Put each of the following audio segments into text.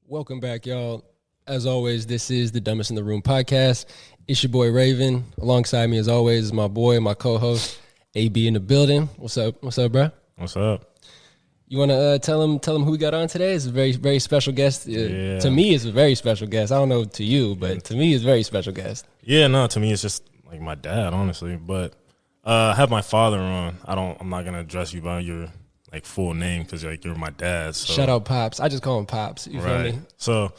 Welcome back, y'all. As always, this is the Dumbest in the Room podcast. It's your boy Raven. Alongside me, as always, is my boy, my co-host, AB in the building. What's up? What's up, bro? What's up? You want to tell him who we got on today? It's a very, very special guest. Yeah. To me, it's a very special guest. I don't know to you, but to me, it's a very special guest. Yeah, no, to me, it's just like my dad, honestly. But I have my father on. I'm not gonna address you by your like full name because you're my dad. So. Shout out Pops. I just call him Pops. You feel me? So,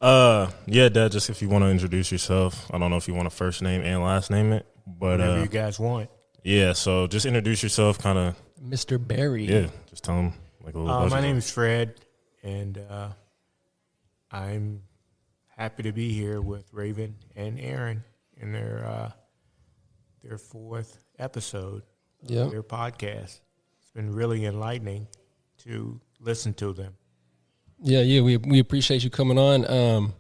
yeah, Dad. Just if you want to introduce yourself, I don't know if you want to first name and last name it, but whatever you guys want. Yeah, so just introduce yourself, kind of. Mr. Berry. Yeah, just tell him like a little. My name is Fred, and I'm happy to be here with Raven and Aaron in their fourth episode of their podcast. It's been really enlightening to listen to them. Yeah, we appreciate you coming on.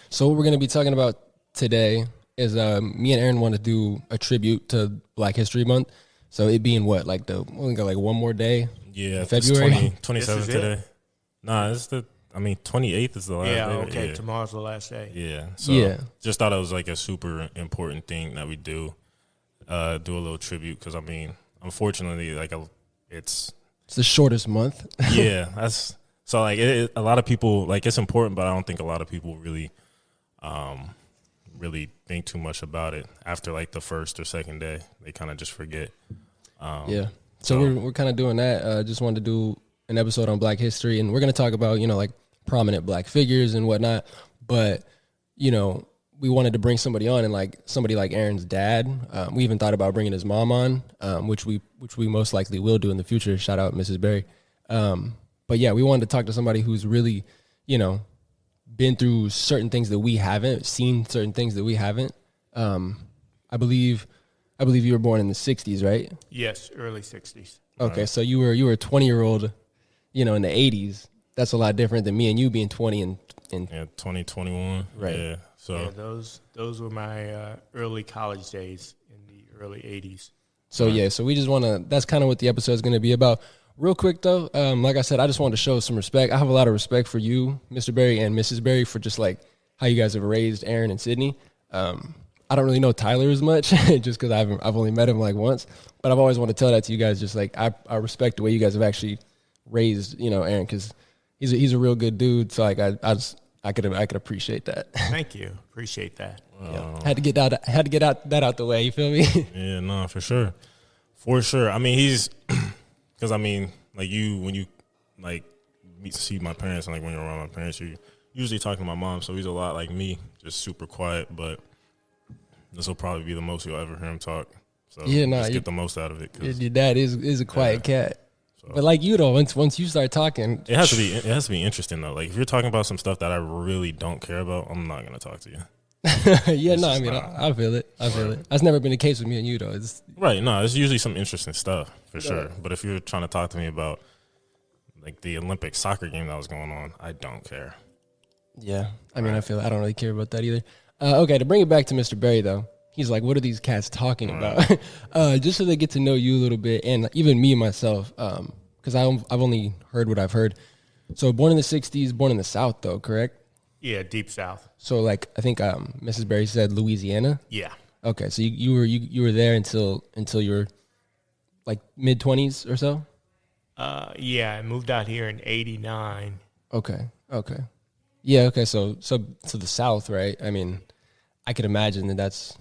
So what we're going to be talking about today is me and Aaron want to do a tribute to Black History Month. So it being what, like we only got like one more day? Yeah, February 27th today. Nah, it's 28th is the last day. Okay, yeah. Tomorrow's the last day. Yeah. So just thought it was like a super important thing that we do a little tribute because I mean, unfortunately, like it's the shortest month. Yeah, that's so like a lot of people like it's important, but I don't think a lot of people really think too much about it after like the first or second day. They kind of just forget. So we're kind of doing that. Just wanted to do an episode on Black history, and we're going to talk about, like prominent Black figures and whatnot. But, we wanted to bring somebody on, and like somebody like Aaron's dad. We even thought about bringing his mom on, which we most likely will do in the future. Shout out Mrs. Berry. But yeah, we wanted to talk to somebody who's really, been through certain things that we haven't, seen certain things that we haven't. I believe you were born in the 60s, right? Yes, early 60s. Okay, so you were a 20-year-old, in the 80s. That's a lot different than me and you being 20 and 2021. Right. Yeah. So yeah, those were my early college days in the early 80s. So so we just want to, that's kind of what the episode is going to be about. Real quick though, like I said, I just wanted to show some respect. I have a lot of respect for you, Mr. Berry and Mrs. Berry, for just like how you guys have raised Aaron and Sydney. I don't really know Tyler as much just because I've only met him like once, but I've always wanted to tell that to you guys. Just like I respect the way you guys have actually raised, Aaron, because he's a real good dude. So like I could appreciate that. Thank you, appreciate that. Had to get that out the way. You feel me? Yeah, no, for sure. I mean, he's because I mean, like when you like see my parents and like when you're around my parents, you usually talking to my mom. So he's a lot like me, just super quiet, but. This will probably be the most you'll ever hear him talk. So just get the most out of it. Your dad is a quiet cat. So. But like you though, once you start talking, it has to be interesting though. Like if you're talking about some stuff that I really don't care about, I'm not gonna talk to you. I feel it. That's never been the case with me and you though. It's usually some interesting stuff for sure. But if you're trying to talk to me about like the Olympic soccer game that was going on, I don't care. Yeah, I mean, I don't really care about that either. Okay, to bring it back to Mr. Berry, though, he's like, what are these cats talking about? Just so they get to know you a little bit, and even me, myself, because I've only heard what I've heard. So born in the 60s, born in the South, though, correct? Yeah, Deep South. So, like, I think Mrs. Berry said Louisiana? Yeah. Okay, so you were there until you were, like, mid-20s or so? Yeah, I moved out here in 89. Okay. Yeah, okay, so the South, right? I mean, I could imagine that's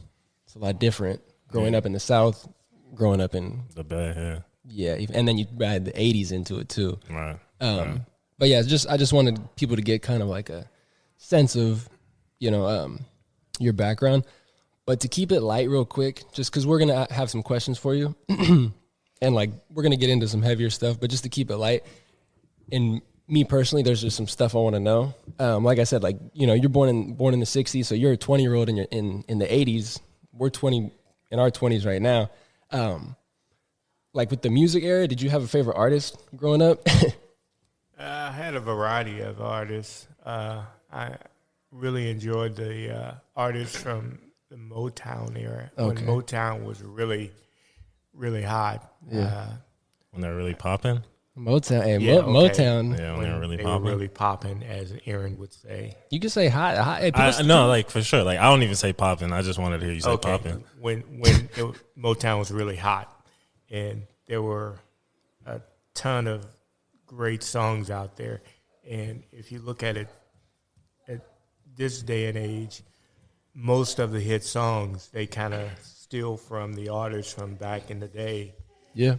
a lot different growing up in the South, growing up in the Bay, yeah, and then you add the 80s into it too. Right. But yeah, I just wanted people to get kind of like a sense of, your background. But to keep it light real quick, just because we're going to have some questions for you, and like we're going to get into some heavier stuff, but just to keep it light, and me personally, there's just some stuff I want to know. Like I said, like, you're born in the 60s, so you're a 20-year-old in the 80s. We're 20 in our 20s right now. Like with the music era, did you have a favorite artist growing up? I had a variety of artists. I really enjoyed the artists from the Motown era, when Motown was really, really hot. Yeah. When they're really popping? Motown. Hey, Yeah, okay. Motown. Yeah, when When they were really they popping. were really popping, as Aaron would say. You can say hot. Hey, people No, like for sure. Like I don't even say popping. I just wanted to hear you say popping. When Motown was really hot, and there were a ton of great songs out there, and if you look at it at this day and age, most of the hit songs they kind of steal from the artists from back in the day. Yeah.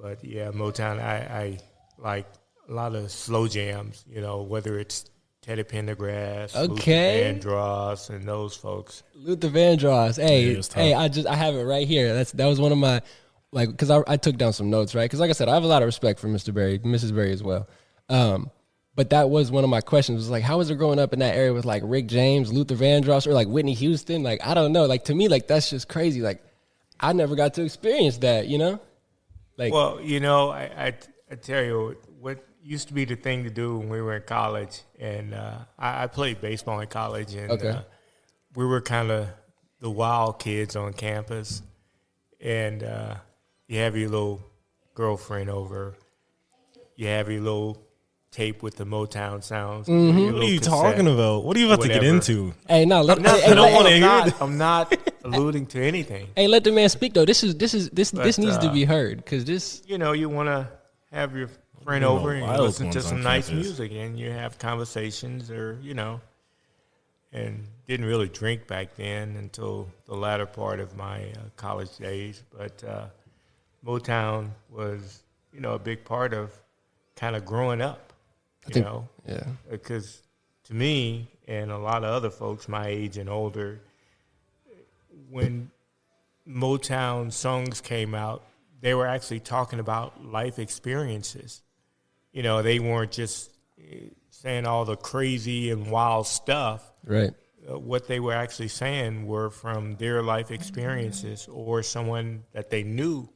But yeah, Motown, I like a lot of slow jams. You know, whether it's Teddy Pendergrass, Okay. Luther Vandross, and those folks. Luther Vandross. Yeah, Hey, it was tough. hey, I have it right here. That was one of my, like, because I took down some notes, right? Because like I said, I have a lot of respect for Mr. Berry, Mrs. Berry as well. But that was one of my questions. Was like, how was it growing up in that area with like Rick James, Luther Vandross, or like Whitney Houston? Like, I don't know. Like to me, like that's just crazy. Like, I never got to experience that. You know? Like, Well, you know, I tell you what used to be the thing to do when we were in college, and I played baseball in college, and Okay. We were kind of the wild kids on campus, and you have your little girlfriend over, you have your little tape with the Motown sounds. Mm-hmm. What are you talking about? What are you about to get Whatever. into? hey, no, let, No, hey, I don't hey, wanna hey, hear it. I'm not alluding to anything. hey, let the man speak though. This But, needs to be heard because this. You know, you want to have your friend You know, over and you wild listen to ones some on nice campus. music, and you have conversations, or and didn't really drink back then until the latter part of my college days. But Motown was, a big part of kind of growing up. Yeah. Because to me and a lot of other folks my age and older, when Motown songs came out, they were actually talking about life experiences. They weren't just saying all the crazy and wild stuff. Right. What they were actually saying were from their life experiences or someone that they knew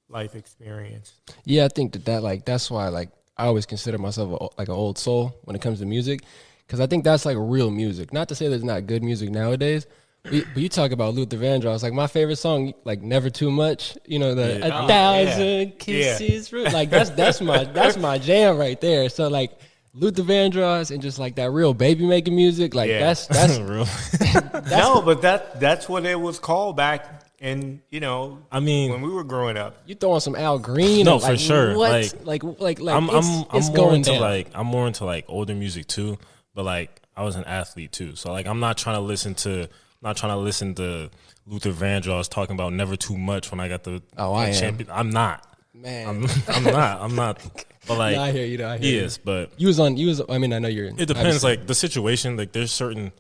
life experience. Yeah, I think that like that's why like I always consider myself like an old soul when it comes to music, because I think that's like real music. Not to say there's not good music nowadays, but you talk about Luther Vandross. Like my favorite song, like "Never Too Much." The Yeah. "A Thousand Kisses." Like that's my jam right there. So like Luther Vandross and just like that real baby making music, like Yeah. that's Real. No, but that's what it was called back in, I mean, when we were growing up. you throwing some Al Green. No, or, like, for sure. What? Like, I'm I'm more going into down. I'm more into like older music too. But like I was an athlete too, so like I'm not trying to listen to Luther Vandross talking about never too much when I got the I am. champion. I'm not. Man. I'm not. But like, No, I hear you. yes, but You was. I mean, I know you're. it depends. Like the situation. Like there's certain,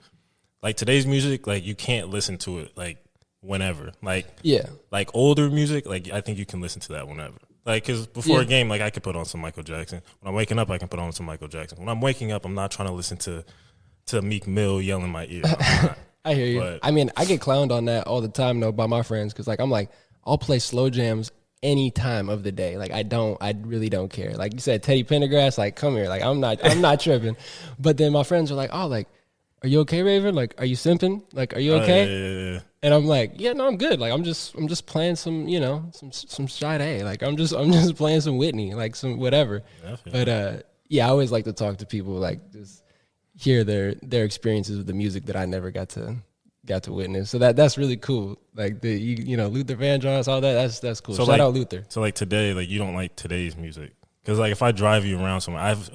like today's music. Like you can't listen to it like whenever. Like Yeah. like older music. Like I think you can listen to that whenever. Like because before a Yeah. game, like I could put on some Michael Jackson. When I'm waking up, I can put on some Michael Jackson. When I'm waking up, I'm not trying to listen to Meek Mill yell in my ear. I'm not. I hear you. But- I mean, I get clowned on that all the time though by my friends because like I'm like I'll play slow jams any time of the day. Like I really don't care. Like you said, Teddy Pendergrass, like come here. Like I'm not tripping. But then my friends are like, oh, like, are you okay, Raven? Like, are you simping? Like, are you okay? Yeah. And I'm like, yeah, no, I'm good. Like I'm just playing some, some Sade. Like I'm just playing some Whitney, like some whatever. Definitely. But yeah, I always like to talk to people like just hear their experiences with the music that I never got to witness. So that's really cool. Like the Luther Vandross, all that. That's cool. So Shout like, out Luther. So like today, like you don't like today's music because like if I drive you around somewhere, I have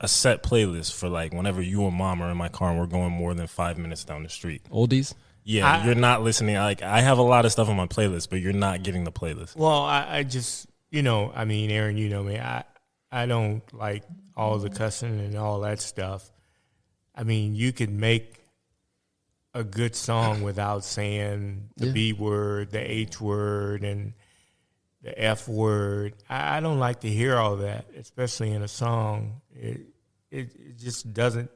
a set playlist for like whenever you and mom are in my car and we're going more than 5 minutes down the street. Oldies. Yeah, you're not listening. Like I have a lot of stuff on my playlist, but you're not getting the playlist. Well, I just, I mean, Aaron, you know me. I don't like all the cussing and all that stuff. I mean, you can make a good song without saying the B word, the H word, and the F word. I don't like to hear all that, especially in a song. It just doesn't.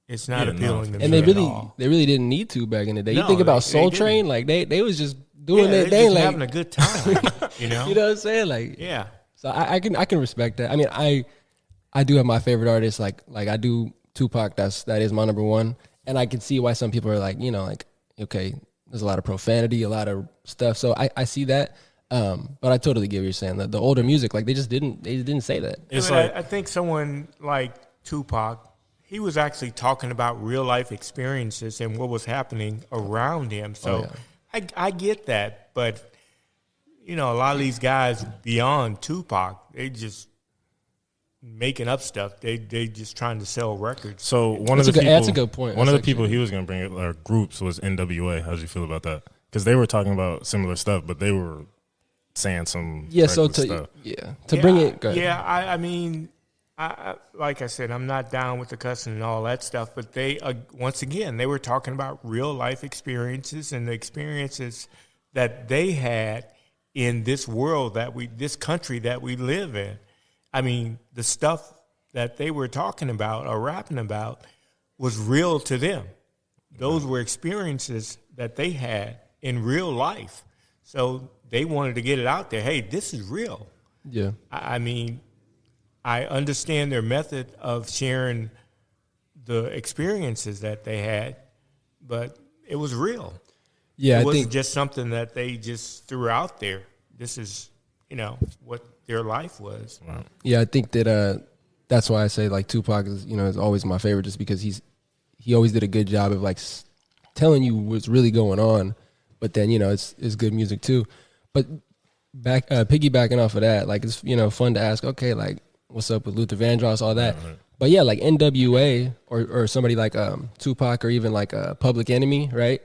It's not Yeah, no. appealing to me And they at really all. didn't need to back in the day. You No, think about they Soul didn't. Train, like they was just doing Yeah, their they're thing, just like having a good time, you know. you know what I'm saying, like Yeah. So I can respect that. I mean, I do have my favorite artists. Like I do Tupac. That is my number one. And I can see why some people are like, like, okay, there's a lot of profanity, a lot of stuff. So I see that. But I totally get what you're saying. The older music, like they just didn't say that. It's I think someone like Tupac, he was actually talking about real life experiences and what was happening around him. So I get that, but a lot of these guys beyond Tupac, they just making up stuff. They just trying to sell records. So that's a good point. One of the people he was going to bring up, or groups, was NWA. How did you feel about that? Because they were talking about similar stuff, but they were saying some stuff. Bring it. I mean, I like I said, I'm not down with the cussing and all that stuff, but they once again they were talking about real life experiences and the experiences that they had in this world this country that we live in. I mean, the stuff that they were talking about or rapping about was real to them. Those were experiences that they had in real life. So they wanted to get it out there. Hey, this is real. Yeah. I mean, I understand their method of sharing the experiences that they had, but it was real. Yeah, it wasn't just something that they just threw out there. This is, what their life was. Wow. Yeah, I think that that's why I say like Tupac is always my favorite, just because he always did a good job of like telling you what's really going on, but then it's good music too. But piggybacking off of that, like it's fun to ask, okay, like what's up with Luther Vandross, all that. Right. But yeah, like NWA or somebody like Tupac or even like Public Enemy, right?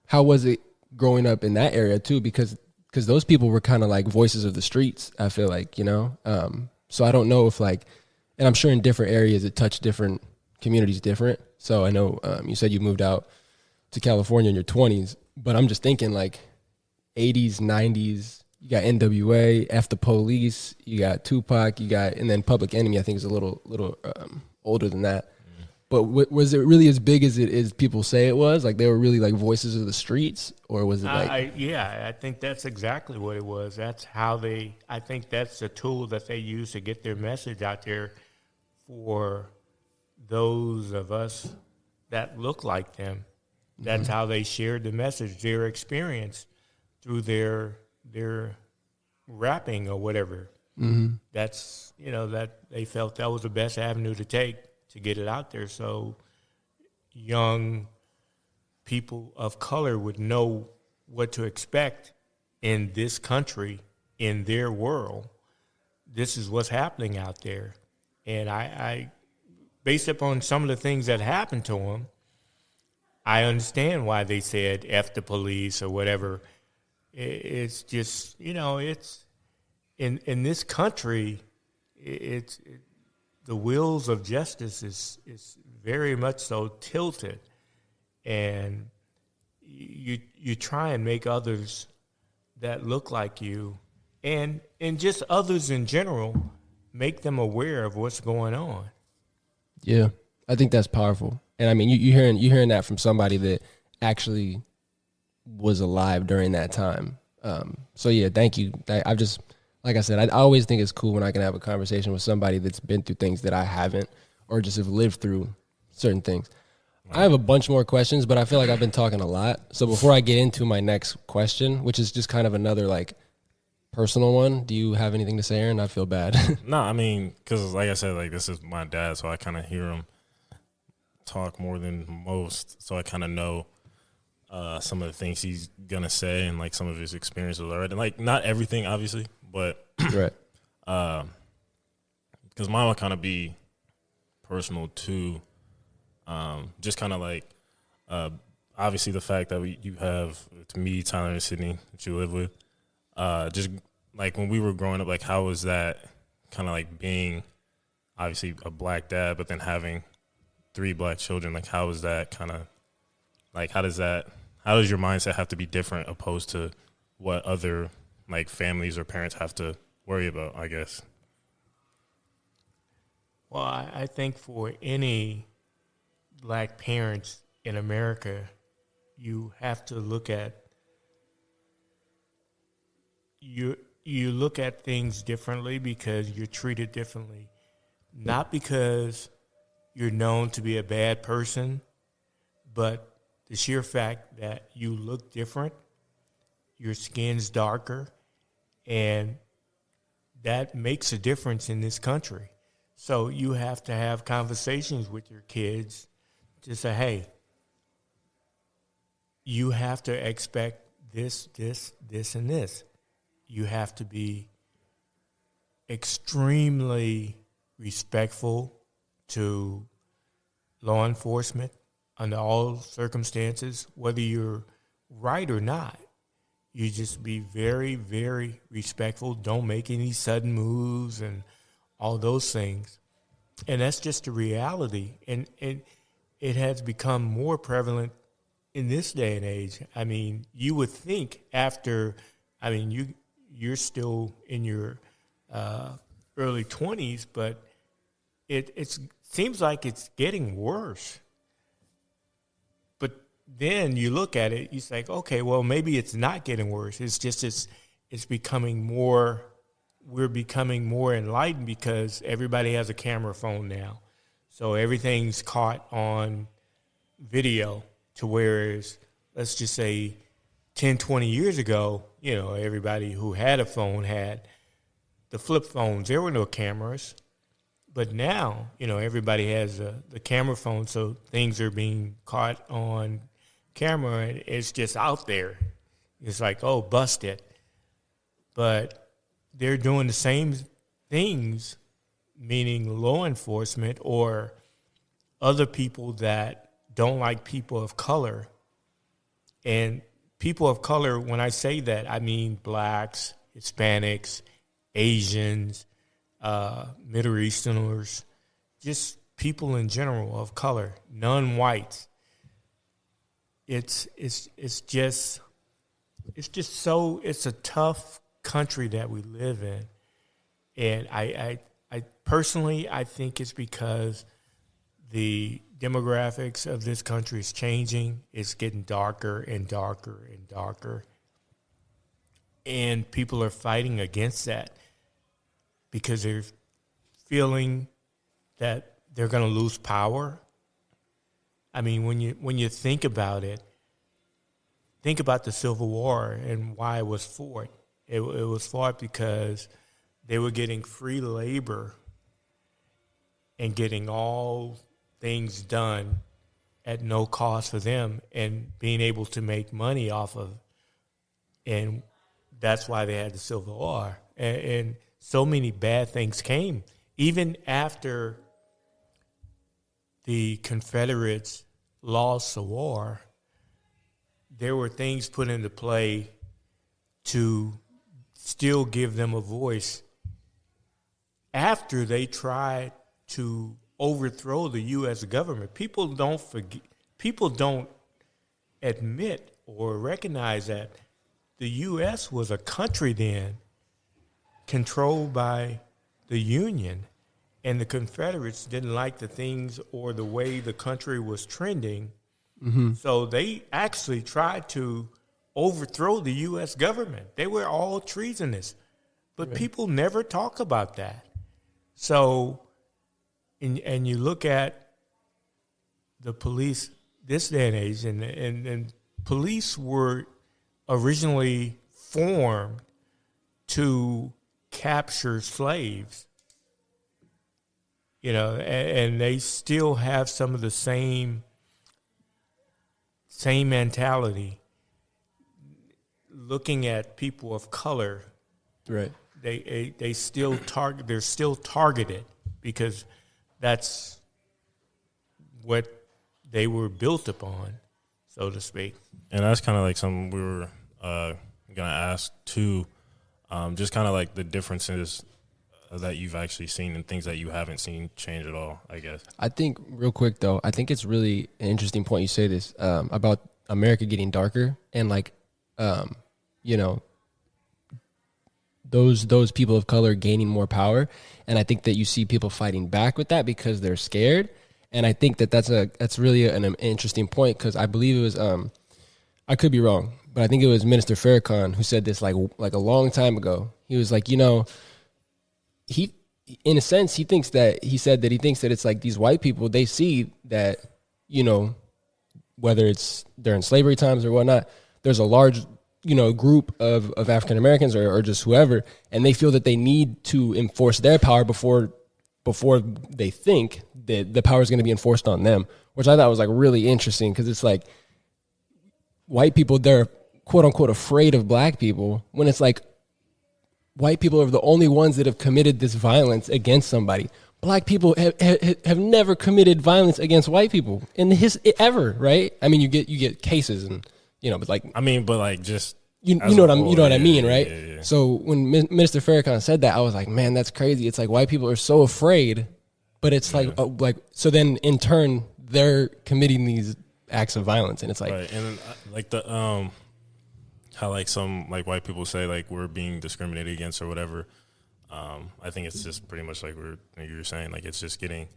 How was it growing up in that area too? Because those people were kind of like voices of the streets, I feel like, so I don't know if like, and I'm sure in different areas it touched different communities different. So I know you said you moved out to California in your 20s, but I'm just thinking like 80s, 90s, you got NWA, F the Police, you got Tupac, and then Public Enemy, I think is a little older than that. But was it really as big as people say it was? Like they were really like voices of the streets, or was it like? I think that's exactly what it was. That's how I think that's the tool that they use to get their message out there for those of us that look like them. That's how they shared the message, their experience through their rapping or whatever. Mm-hmm. That's, that they felt that was the best avenue to take to get it out there, so young people of color would know what to expect in this country, in their world. This is what's happening out there. And I based upon some of the things that happened to them, I understand why they said F the police or whatever. It's just, it's in this country, the wheels of justice is very much so tilted, and you try and make others that look like you, and just others in general, make them aware of what's going on. Yeah, I think that's powerful, and I mean you hearing that from somebody that actually was alive during that time. So yeah, thank you. I've just. Like I said, I always think it's cool when I can have a conversation with somebody that's been through things that I haven't, or just have lived through certain things. Right. I have a bunch more questions, but I feel like I've been talking a lot. So before I get into my next question, which is just kind of another like personal one, do you have anything to say, Aaron? I feel bad. No, I mean, because like I said, like this is my dad, so I kind of hear him talk more than most, so I kind of know some of the things he's gonna say and like some of his experiences already. And like not everything, obviously. But right, because mine would kind of be personal too. Just kind of like obviously the fact that you have, to me, Tyler and Sydney that you live with. Just like when we were growing up, like how was that kind of like being obviously a black dad, but then having 3 black children? Like how was that kind of like how does your mindset have to be different opposed to what other like families or parents have to worry about, I guess? Well, I think for any black parents in America, you have to look at you look at things differently because you're treated differently, not because you're known to be a bad person, but the sheer fact that you look different, your skin's darker, And that makes a difference in this country. So you have to have conversations with your kids to say, hey, you have to expect this, and this. You have to be extremely respectful to law enforcement under all circumstances, whether you're right or not. You just be very, very respectful. Don't make any sudden moves and all those things. And that's just the reality. And it has become more prevalent in this day and age. I mean, you would think you're still in your early 20s, but it seems like it's getting worse. But then you look at it, you say, okay, well, maybe it's not getting worse. It's just it's becoming more. We're becoming more enlightened because everybody has a camera phone now, so everything's caught on video. To whereas, let's just say, 10, 20 years ago, everybody who had a phone had the flip phones. There were no cameras. But now, everybody has the camera phone, so things are being caught on camera, and it's just out there. It's like, oh, bust it. But they're doing the same things, meaning law enforcement or other people that don't like people of color. And people of color, when I say that, I mean blacks, Hispanics, Asians, Middle Easterners, just people in general of color, non-whites. It's a tough country that we live in. And I personally, I think it's because the demographics of this country is changing. It's getting darker and darker and darker. And people are fighting against that because they're feeling that they're going to lose power. I mean, when you think about it, think about the Civil War and why it was fought. It was fought because they were getting free labor and getting all things done at no cost for them and being able to make money off of. And that's why they had the Civil War. And so many bad things came. Even after the Confederates lost the war, there were things put into play to still give them a voice after they tried to overthrow the U.S. government. People don't forget. People don't admit or recognize that the U.S. was a country then controlled by the Union, and the Confederates didn't like the things or the way the country was trending. Mm-hmm. So they actually tried to overthrow the U.S. government. They were all treasonous, but right. People never talk about that. So, and you look at the police this day and age, and police were originally formed to capture slaves, and they still have some of the same mentality. Looking at people of color, right? They still target. They're still targeted because that's what they were built upon, so to speak. And that's kind of like something we were gonna ask too. Just kind of like the differences that you've actually seen and things that you haven't seen change at all, I guess. I think real quick though, I think it's really an interesting point you say this about America getting darker and those people of color gaining more power. And I think that you see people fighting back with that because they're scared. And I think that that's really an interesting point because I believe it was, I could be wrong, but I think it was Minister Farrakhan who said this like a long time ago. He was like, he, in a sense, he thinks that it's like these white people, they see that, whether it's during slavery times or whatnot, there's a large group of African Americans or just whoever, and they feel that they need to enforce their power before they think that the power is going to be enforced on them, which I thought was like really interesting, because it's like white people, they're quote unquote afraid of black people, when it's like white people are the only ones that have committed this violence against somebody. Black people have never committed violence against white people in ever, right? I mean, you get cases, and but like, I mean, but like, just you know what I mean, right? Yeah. So when Minister Farrakhan said that, I was like, man, that's crazy. It's like white people are so afraid, but it's like so then in turn they're committing these acts of violence, and it's like, right. And like the how like some like white people say like we're being discriminated against or whatever. I think it's just pretty much like you were saying, like it's just getting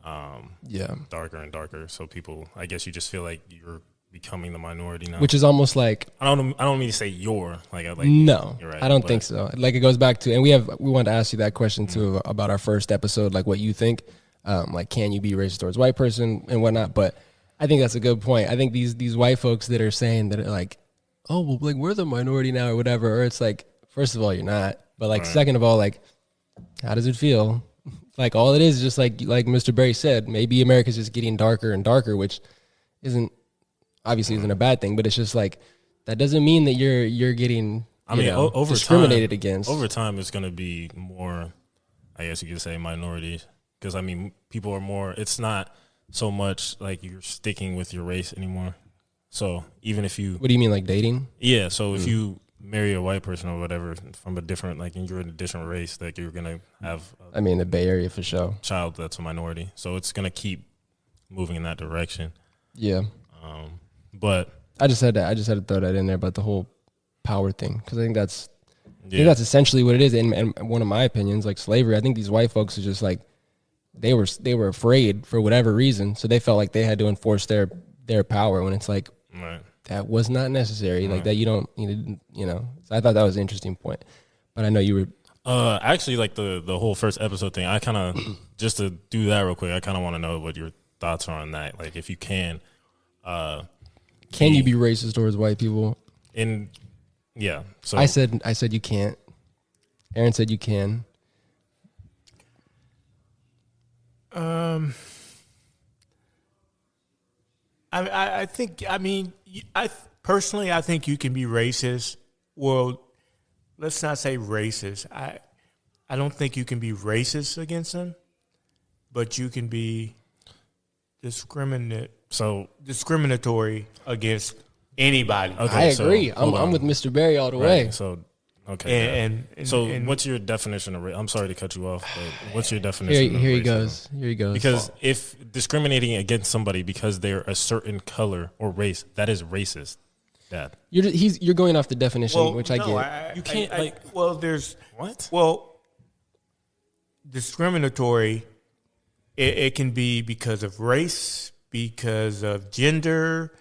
darker and darker. So people, I guess you just feel like you're becoming the minority now, which is almost like, I don't mean to say you're no, you're right, I don't think so. Like it goes back to, and we wanted to ask you that question too about our first episode, like what you think, like can you be racist towards white person and whatnot. But I think that's a good point. I think these white folks that are saying that are like, oh well, like we're the minority now or whatever, or it's like, first of all, you're not. But like, second of all, like, how does it feel? Like all it is just like Mr. Berry said, maybe America's just getting darker and darker, which obviously isn't a bad thing, but it's just like, that doesn't mean that you're getting, over discriminated against. Over time, it's going to be more, I guess you could say, minorities. Because I mean, people are more, it's not so much like you're sticking with your race anymore. So even if you, what do you mean, like dating? Yeah. So if you marry a white person or whatever from a different, like you're in a different race, like you're gonna have the Bay Area for sure, child that's a minority, so it's gonna keep moving in that direction. Yeah. But I just had to throw that in there about the whole power thing, because I think that's essentially what it is. And one of my opinions, like slavery, I think these white folks are just like, they were afraid for whatever reason, so they felt like they had to enforce their power, when it's like, right, that was not necessary. Like that, you don't need to, So I thought that was an interesting point. But I know you were actually, like the whole first episode thing, I kind of just to do that real quick, I kind of want to know what your thoughts are on that. Like if you can you be racist towards white people? So I said you can't. Aaron said you can. I think, personally, I think you can be racist. Well, let's not say racist. I don't think you can be racist against them, but you can be discriminatory against anybody. Okay, I agree. I'm with Mr. Berry all the way. So, okay. And what's your definition of race? I'm sorry to cut you off, but what's your definition of racism? Here he goes. Because if discriminating against somebody because they're a certain color or race, that is racist, Dad. You're going off the definition, which I get. You can't, there's... What? Well, discriminatory, it can be because of race, because of gender,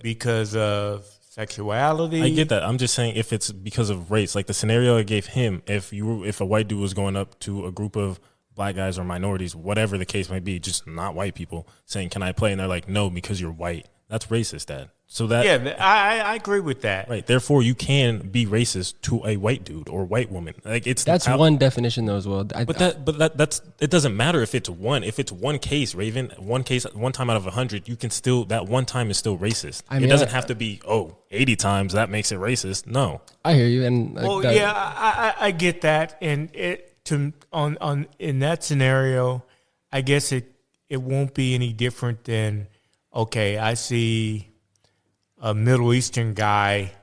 because of sexuality. I get that. I'm just saying if it's because of race, like the scenario I gave him, if a white dude was going up to a group of black guys or minorities, whatever the case might be, just not white people, saying, "Can I play?" And they're like, "No, because you're white." That's racist, Dad. So that I agree with that. Right. Therefore, you can be racist to a white dude or white woman. Like that's one definition though as well. But it doesn't matter if it's one. If it's one case, Raven, one time out of 100, you can still, that one time is still racist. It doesn't have to be 80 times that makes it racist. No. I hear you. And I get that. And in that scenario, I guess it won't be any different than, okay, I see a Middle Eastern guy,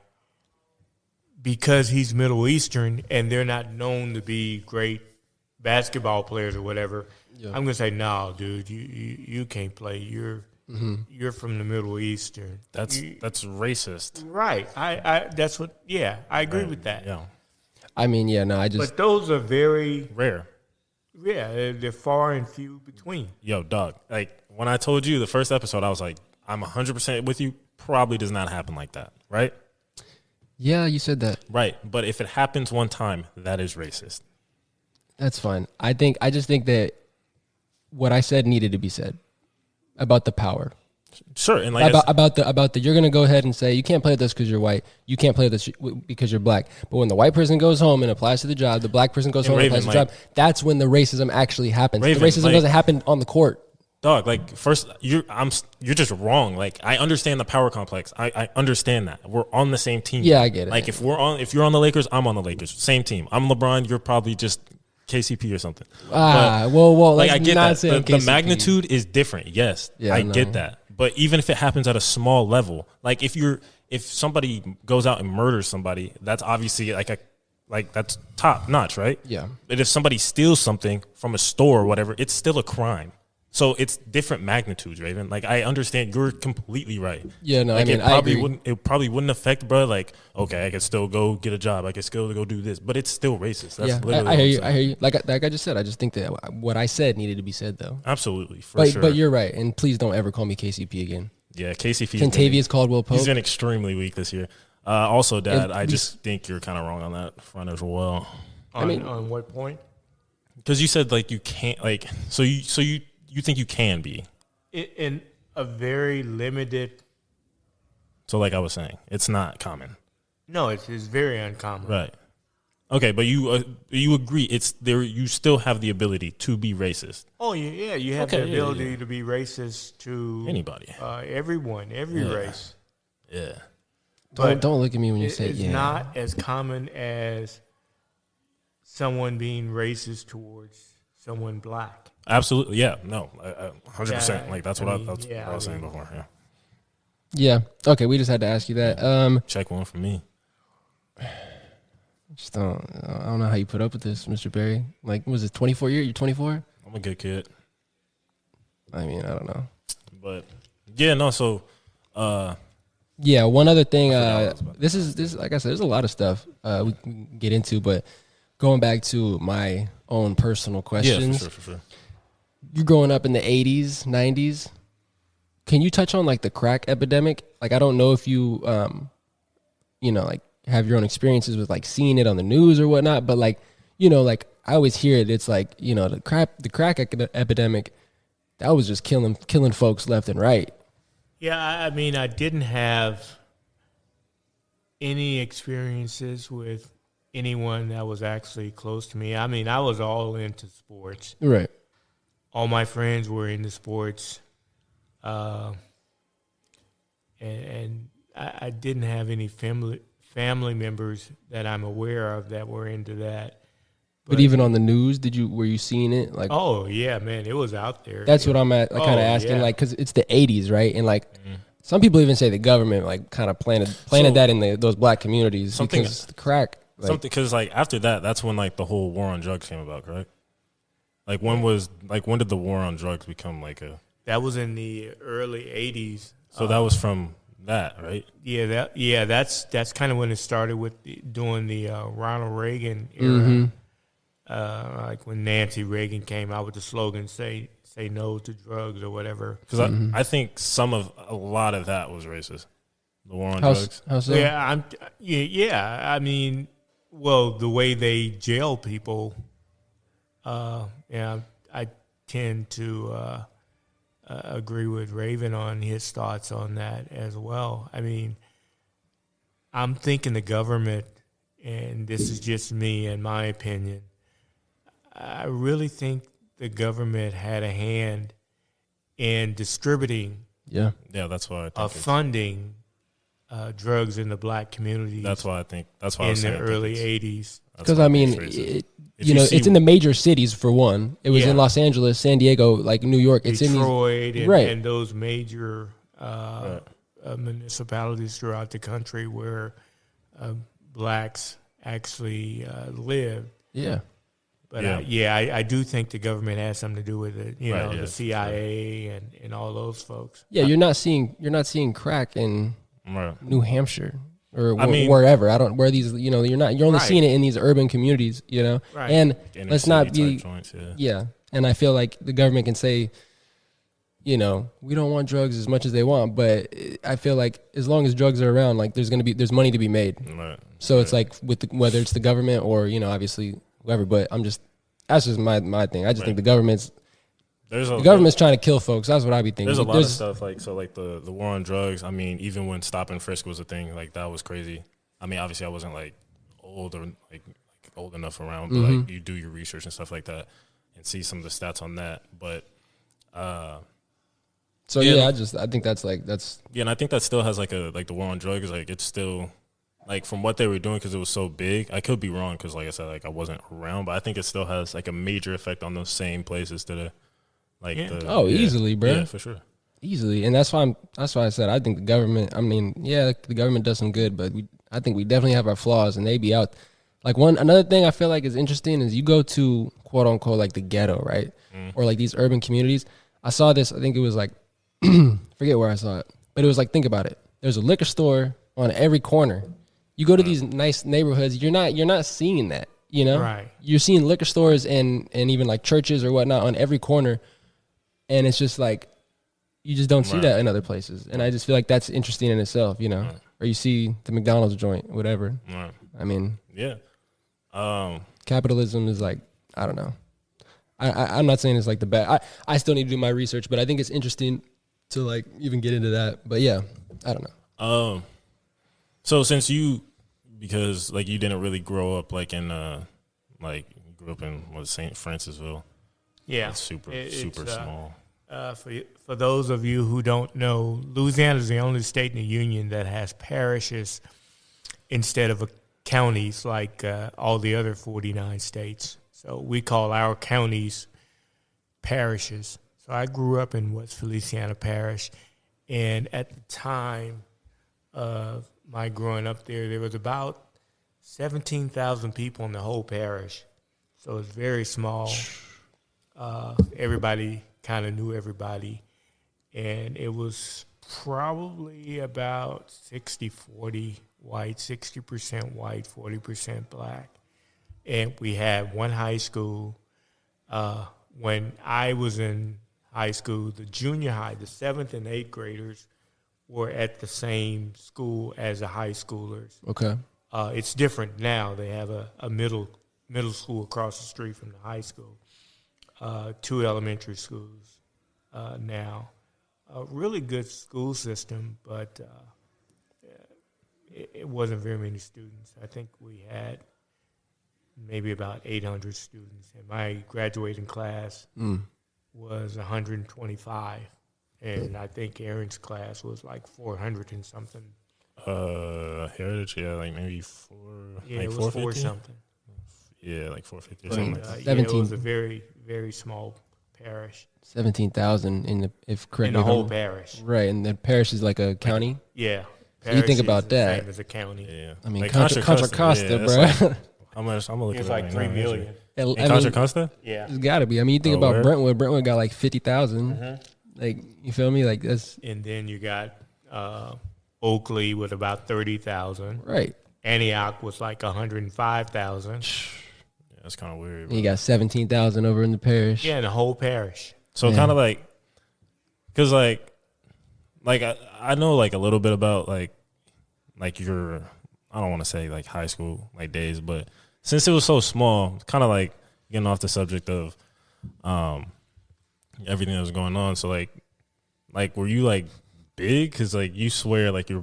because he's Middle Eastern and they're not known to be great basketball players or whatever. Yeah. I'm gonna say, no, dude, you can't play. You're from the Middle Eastern. That's racist, right? I that's what. Yeah, I agree with that. Yeah. But those are very rare. Yeah, they're far and few between. Yo, dog. Like when I told you the first episode, I was like, I'm 100% with you. Probably does not happen like that, right? Yeah, you said that. Right, but if it happens one time, that is racist. That's fine. I just think that what I said needed to be said about the power. Sure, and like about the you're gonna go ahead and say you can't play with this because you're white, you can't play with this because you're black. But when the white person goes home and applies to the job, the black person goes home and applies to the job. That's when the racism actually happens. The racism doesn't happen on the court. Dog, like first you're just wrong. Like I understand the power complex. I understand that we're on the same team. Yeah, I get it. Like if you're on the Lakers, I'm on the Lakers. Same team. I'm LeBron. You're probably just KCP or something. Well, like I get that. The magnitude is different. Yes, yeah, I get that. But even if it happens at a small level, like if somebody goes out and murders somebody, that's obviously that's top notch, right? Yeah. But if somebody steals something from a store or whatever, it's still a crime. So it's different magnitudes, Raven. Like I understand, you're completely right. Yeah, no, like, I mean, it probably wouldn't affect, bro. Like, okay, I could still go get a job. I could still go do this, but it's still racist. That's literally I hear you. Like I just said, I just think that what I said needed to be said, though. Absolutely, for sure. But you're right, and please don't ever call me KCP again. Yeah, KCP. Kentavious Caldwell Pope. He's been extremely weak this year. Also, Dad, I just think you're kind of wrong on that front as well. On what point? Because you said like you can't like so you think you can be in a very limited. So like I was saying, it's not common. No, it's very uncommon. Right. Okay, but you agree it's there. You still have the ability to be racist. Oh yeah, you have the ability to be racist to anybody, everyone, every race. Yeah. Don't look at me when you say it's not as common as someone being racist towards someone black. Absolutely, yeah, no, 100%. Like that's what I was saying before. Yeah. Yeah. Okay, we just had to ask you that. Check one for me. I don't know how you put up with this, Mr. Berry. Like, was it 24 years? You're 24? I'm a good kid. I mean, I don't know. But yeah, no. So, yeah. One other thing. This is like I said. There's a lot of stuff we can get into, but going back to my own personal questions. Yeah, for sure. You're growing up in the 80s, 90s. Can you touch on like the crack epidemic? Like, I don't know if you, like have your own experiences with like seeing it on the news or whatnot, but like, like I always hear it. It's like, the crack epidemic, that was just killing folks left and right. Yeah. I mean, I didn't have any experiences with anyone that was actually close to me. I mean, I was all into sports. Right. All my friends were into sports. And I didn't have any family members that I'm aware of that were into that. But even on the news, were you seeing it? Like, oh yeah, man, it was out there. That's what I'm at. Kind of asking, like, because it's the 80s, right? And like, some people even say the government like kind of planted that in those black communities because the crack. Because like after that, that's when like the whole war on drugs came about, correct? Like when did the war on drugs become like a? That was in the early 80s. So that was from that, right? Yeah, that's kind of when it started with doing the Ronald Reagan era. Like when Nancy Reagan came out with the slogan "Say no to drugs" or whatever. Because I think a lot of that was racist. The war on drugs. How so? Yeah. I mean, well, the way they jail people. I tend to agree with Raven on his thoughts on that as well. I mean, I'm thinking the government, and this is just me and my opinion, I really think the government had a hand in distributing that's why I think funding drugs in the black community. That's why I think that's why in the early 80s. Because I mean, it's in the major cities for one. It was in Los Angeles, San Diego, like New York. It's Detroit, and those major municipalities throughout the country where blacks actually live. Yeah. But I do think the government has something to do with it. The CIA and all those folks. Yeah, you're not seeing crack in New Hampshire or mean, wherever. Where these, you're only seeing it in these urban communities, Right. And Inner let's not be joints, and I feel like the government can say, we don't want drugs as much as they want, but I feel like as long as drugs are around, like there's money to be made. Right. So it's like whether it's the government or obviously whoever, but that's just my thing. I just think the government's the government's trying to kill folks. That's what I be thinking. There's a lot of stuff like the war on drugs. I mean, even when stop and frisk was a thing, like that was crazy. I mean, obviously I wasn't like old or like old enough around, but like you do your research and stuff like that and see some of the stats on that. But so yeah, I think that's and I think that still has like the war on drugs. Like it's still like from what they were doing because it was so big. I could be wrong because like I said, like I wasn't around, but I think it still has like a major effect on those same places that are like easily, bro. Yeah, for sure. Easily, and that's why I said I think the government. I mean, yeah, the government does some good, but I think we definitely have our flaws, and they be out. Like another thing I feel like is interesting is you go to quote unquote like the ghetto, right, or like these urban communities. I saw this. I think it was like forget where I saw it, but it was like think about it. There's a liquor store on every corner. You go to these nice neighborhoods, you're not seeing that, you know? Right. You're seeing liquor stores and even like churches or whatnot on every corner, and it's just like you just don't see that in other places. And I just feel like that's interesting in itself, you know? Or you see the McDonald's joint, whatever. Right. I mean, yeah. Capitalism is like, I don't know. I'm not saying it's like the best. I still need to do my research, but I think it's interesting to like even get into that. But yeah, I don't know. So since because like you didn't really grow up like in like you grew up in St. Francisville. Yeah, it's super small. For those of you who don't know, Louisiana is the only state in the union that has parishes instead of counties like all the other 49 states. So we call our counties parishes. So I grew up in West Feliciana Parish, and at the time of my growing up there was about 17,000 people in the whole parish. So it's very small. Everybody kind of knew everybody. And it was probably about 60-40 white, 60% white, 40% black. And we had one high school. When I was in high school, the junior high, the 7th and 8th graders were at the same school as the high schoolers. Okay. It's different now. They have a middle school across the street from the high school, 2 elementary schools now. A really good school system, but it wasn't very many students. I think we had maybe about 800 students, and my graduating class was 125. And I think Aaron's class was like 400 and something. Heritage, yeah, like maybe 4. Yeah, like it was 4 something. Yeah, like 450 or something. Like that. 17. Yeah, it was a very, very small parish. 17,000 in the whole parish. Right, and the parish is like a county. Yeah. So you think about that? Same as a county. Yeah, I mean, like Contra Costa, bro. Like, how much? I'm looking. It's like $3 million. In Contra Costa? Yeah, Mm-hmm. It's got to be. I mean, you think about Brentwood. Brentwood got like 50,000. Like, you feel me? Like that's. And then you got Oakley with about 30,000. Right. Antioch was like 105,000. Yeah, that's kind of weird. And you got 17,000 over in the parish. Yeah, in the whole parish. So kind of like, because like I know like a little bit about like your, I don't want to say like high school like days, but since it was so small, kind of like getting off the subject of everything that was going on. So like were you like big? Because like you swear like you were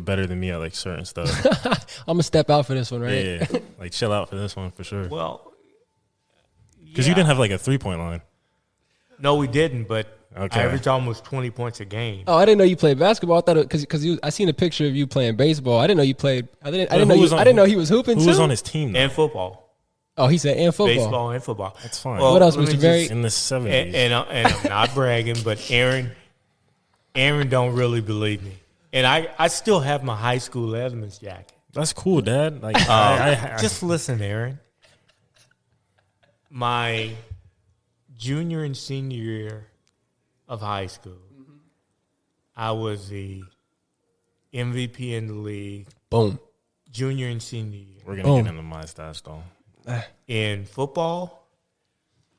better than me at like certain stuff. I'm gonna step out for this one, right? Yeah, like chill out for this one for sure. Well, because you didn't have like a 3-point line. No, we didn't, but Okay. I averaged almost 20 points a game. Oh, I didn't know you played basketball. I thought because I seen a picture of you playing baseball. I didn't know you played. I didn't know he was hooping too. Who was on his team though? And football. Oh, he said and football. Baseball and football. That's fine. What else, Mr. Berry? In the 70s. And I'm not bragging, but Aaron don't really believe me. And I still have my high school Leatherman's jacket. That's cool, Dad. Like, Just listen, Aaron. My junior and senior year of high school, I was the MVP in the league. Boom. Junior and senior year. We're gonna get into my stats though. In football,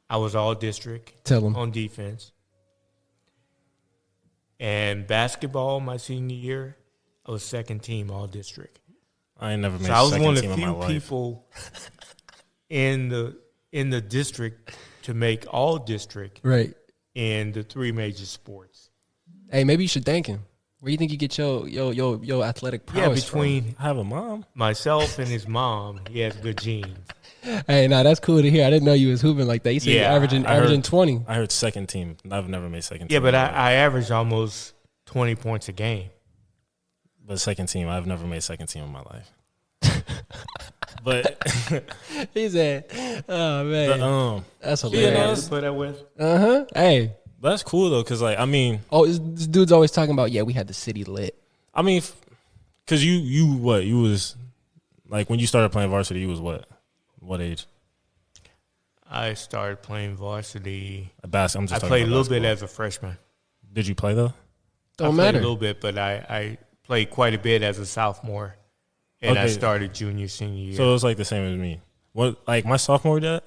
I was all district. Tell him. On defense. And basketball, my senior year, I was second team all district. I ain't never made So I was second one of team the in my few life. people in the district to make all district Right. in the 3 major sports. Hey, maybe you should thank him. Where do you think you get your athletic prowess Between I have a mom. myself and his mom, he has good genes. from? Hey, nah, that's cool to hear. I didn't know you was hooping like that. You said you're Yeah, averaging I heard- 20. I heard second team. I've never made second team. Yeah, but I average almost 20 points a game. But second team, I've never made second team in my life. But He said, "Oh man, that's yeah, hilarious." no, Put up with. Hey, that's cool though, because like I mean, this dude's always talking about, yeah, we had the city lit. I mean, because you was like when you started playing varsity, you was what age? I started playing varsity. I'm just I talking played a about little bit basketball. as a freshman. Did you play though? Don't I played matter. a little bit, but I played quite a bit as a sophomore, and I Okay. started junior, senior year. So it was like the same as me. What like my sophomore year,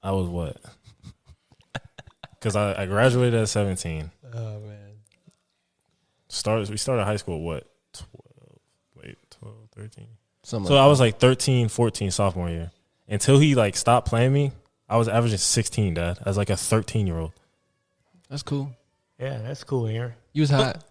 I was what? Because I graduated at 17. Oh man, We started high school at what? 12, 13. something. So I was like 13, 14 sophomore year. Until he like stopped playing me, I was averaging 16, Dad, as like a 13-year-old. That's cool. Yeah, that's cool, Aaron. You was hot.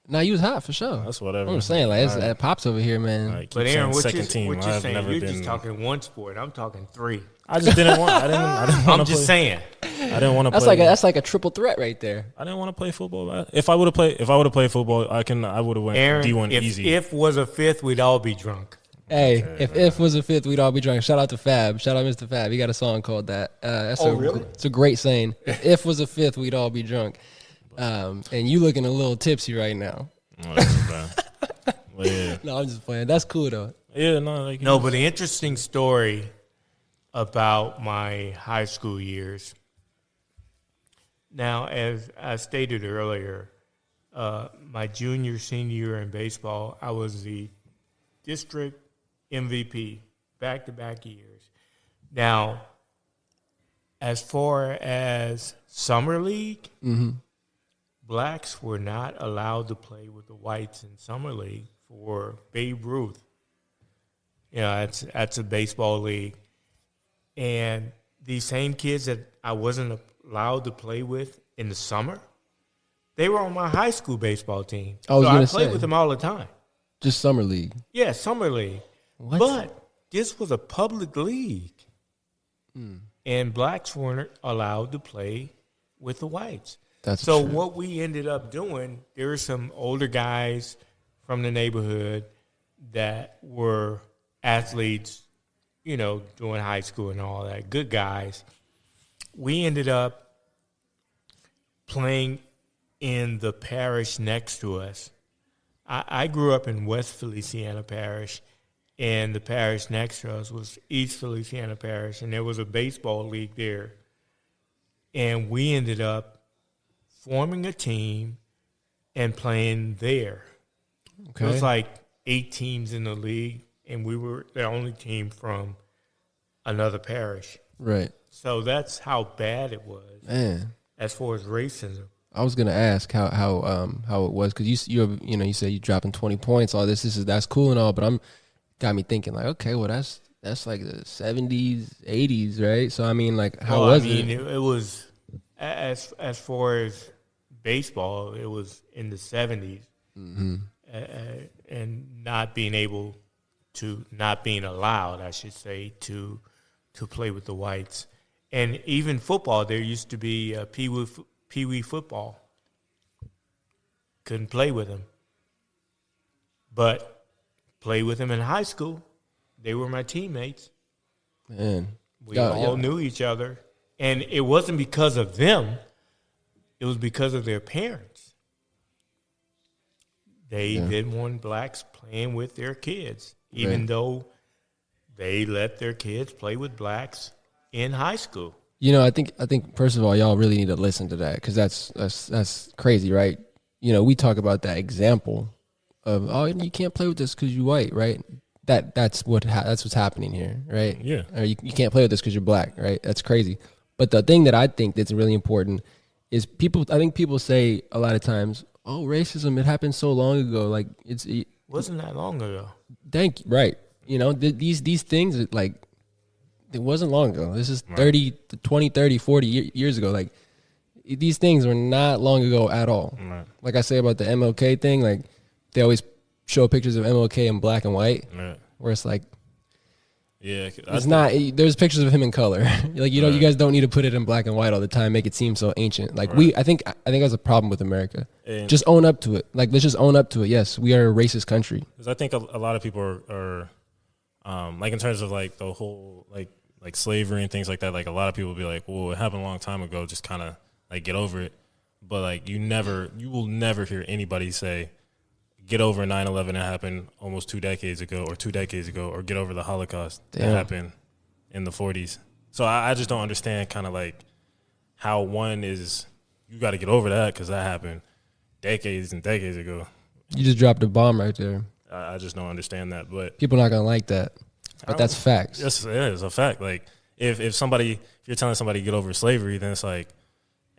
Nah, you was hot for sure. That's whatever. I'm saying like it's Pops over here, man. Like, But keep Aaron, saying what second team. you're I've saying, never you're been. just talking one sport. I'm talking 3. I just didn't want. I didn't want I'm to just play. saying. I didn't want to That's play. that's like a triple threat right there. I didn't want to play football. If I would have played football, I would have went Aaron, D1 if easy. if was a 5th, we'd all be drunk. Hey, if was a 5th, we'd all be drunk. Shout out to Fab. Shout out Mr. Fab. He got a song called that. Really? It's a great saying. If was a 5th, we'd all be drunk. And you looking a little tipsy right now. Oh, that's so bad. But yeah, No, I'm just playing. That's cool though. yeah, no, like No, but the interesting story about my high school years. Now, as I stated earlier, my junior, senior year in baseball, I was the district MVP back-to-back years. Now, as far as summer league, blacks were not allowed to play with the whites in summer league for Babe Ruth. You know, that's a baseball league. And these same kids that I wasn't allowed to play with in the summer, they were on my high school baseball team. I was so gonna I played say. with them all the time. Just summer league. Yeah, summer league. What? But this was a public league. And blacks weren't allowed to play with the whites. That's So true. what we ended up doing, there were some older guys from the neighborhood that were athletes, you know, doing high school and all that, good guys. We ended up playing in the parish next to us. I grew up in West Feliciana Parish, and the parish next to us was East Feliciana Parish, and there was a baseball league there. And we ended up forming a team and playing there. Okay. It was like 8 teams in the league, and we were the only team from another parish. Right. So that's how bad it was Man. as far as racism. I was gonna ask how it was because you said you dropping 20 points, all that's cool and all, but got me thinking like, okay, well that's like the 70s, 80s, right? So I mean, like, how was it? It was as far as baseball, it was in the 70s, and not being allowed, I should say, to play with the whites, and even football. There used to be Pee Wee football. Couldn't play with them. But play with them in high school. They were my teammates. Man, We all knew each other. And it wasn't because of them. It was because of their parents. They didn't want blacks playing with their kids, even though they let their kids play with blacks in high school. You know, I think first of all, y'all really need to listen to that because that's crazy, right? You know, we talk about that example of you can't play with this because you're white, right? That's what's happening here, right? Yeah. Or you can't play with this because you're black, right? That's crazy. But the thing that I think that's really important is I think people say a lot of times, "Oh, racism, it happened so long ago." Like Wasn't that long ago. thank you, right? You know, these things like it wasn't long ago. This is 30, 20, 30, 40 years ago. Like, these things were not long ago at all. Right. Like I say about the MLK thing, like they always show pictures of MLK in black and white, where it's like, yeah, it's not. There's pictures of him in color. Like, you know, you guys don't need to put it in black and white all the time, make it seem so ancient. Like I think that's a problem with America. And just own up to it. Like, let's just own up to it. Yes, we are a racist country. Because I think a lot of people are like, in terms of like the whole like slavery and things like that. Like, a lot of people will be like, well, it happened a long time ago. Just kind of like get over it. But like, you will never hear anybody say, get over 9/11 that happened almost 2 decades ago, or get over the Holocaust that happened in the 40s. So I just don't understand kind of like how one is, you got to get over that because that happened decades and decades ago. You just dropped a bomb right there. I just don't understand that. But people are not going to like that. But that's facts. Yes, it is a fact. Like, if you're telling somebody to get over slavery, then it's like,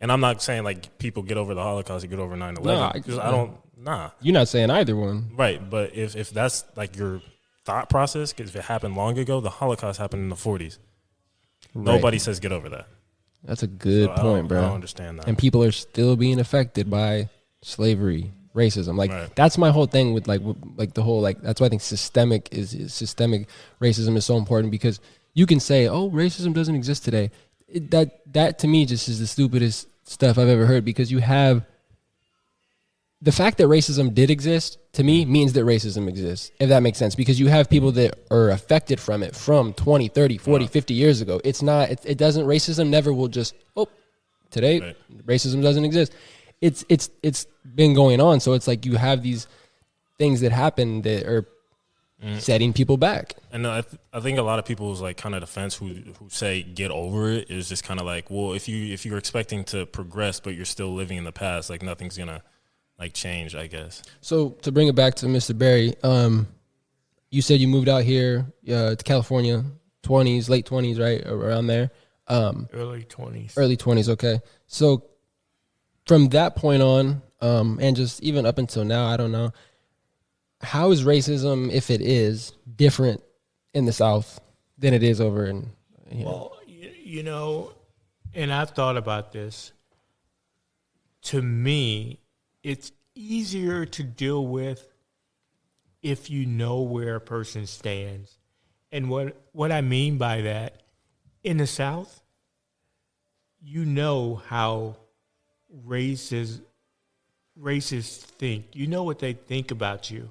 and I'm not saying like people get over the Holocaust or get over 9/11. Because I don't. Nah. You're not saying either one. Right, but if that's like your thought process, because if it happened long ago, the Holocaust happened in the 40s. Right. Nobody says get over that. That's a good point, bro. I don't understand that. And people are still being affected by slavery, racism. Like, that's my whole thing with like the whole, like, that's why I think systemic racism is so important, because you can say, oh, racism doesn't exist today. That to me just is the stupidest stuff I've ever heard, because you have the fact that racism did exist, to me, means that racism exists, if that makes sense, because you have people that are affected from it from 20, 30, 40, 50 years ago. It's not, it doesn't, racism never will just, today, racism doesn't exist. It's been going on. So it's like you have these things that happen that are setting people back. And I think a lot of people's like kind of defense who say get over it is just kind of like, well, if you're expecting to progress but you're still living in the past, like nothing's gonna like change, I guess. So to bring it back to Mr. Berry, you said you moved out here to California, late 20s, right? Around there. Early 20s. Early 20s, okay. So from that point on, and just even up until now, I don't know, how is racism, if it is, different in the South than it is over in here? Well, you know, and I've thought about this. To me, it's easier to deal with if you know where a person stands. And what I mean by that, in the South, you know how racists think. You know what they think about you.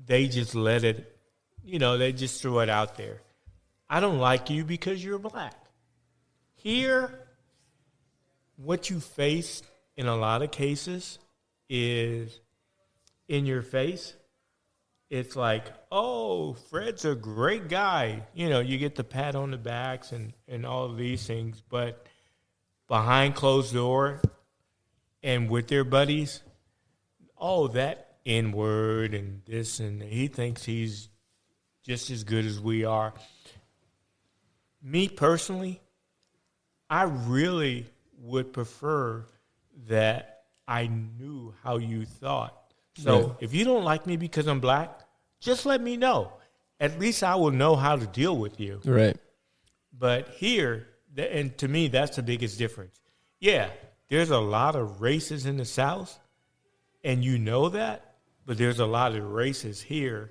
They just let it, they just throw it out there. I don't like you because you're black. Here, what you face in a lot of cases is in your face. It's like, oh, Fred's a great guy. You get the pat on the backs and all of these things. But behind closed door and with their buddies, oh, that N-word and this, and he thinks he's just as good as we are. Me personally, I really would prefer that I knew how you thought. So if you don't like me because I'm black, just let me know. At least I will know how to deal with you. Right. But here, and to me, that's the biggest difference. Yeah, there's a lot of races in the South, and you know that, but there's a lot of races here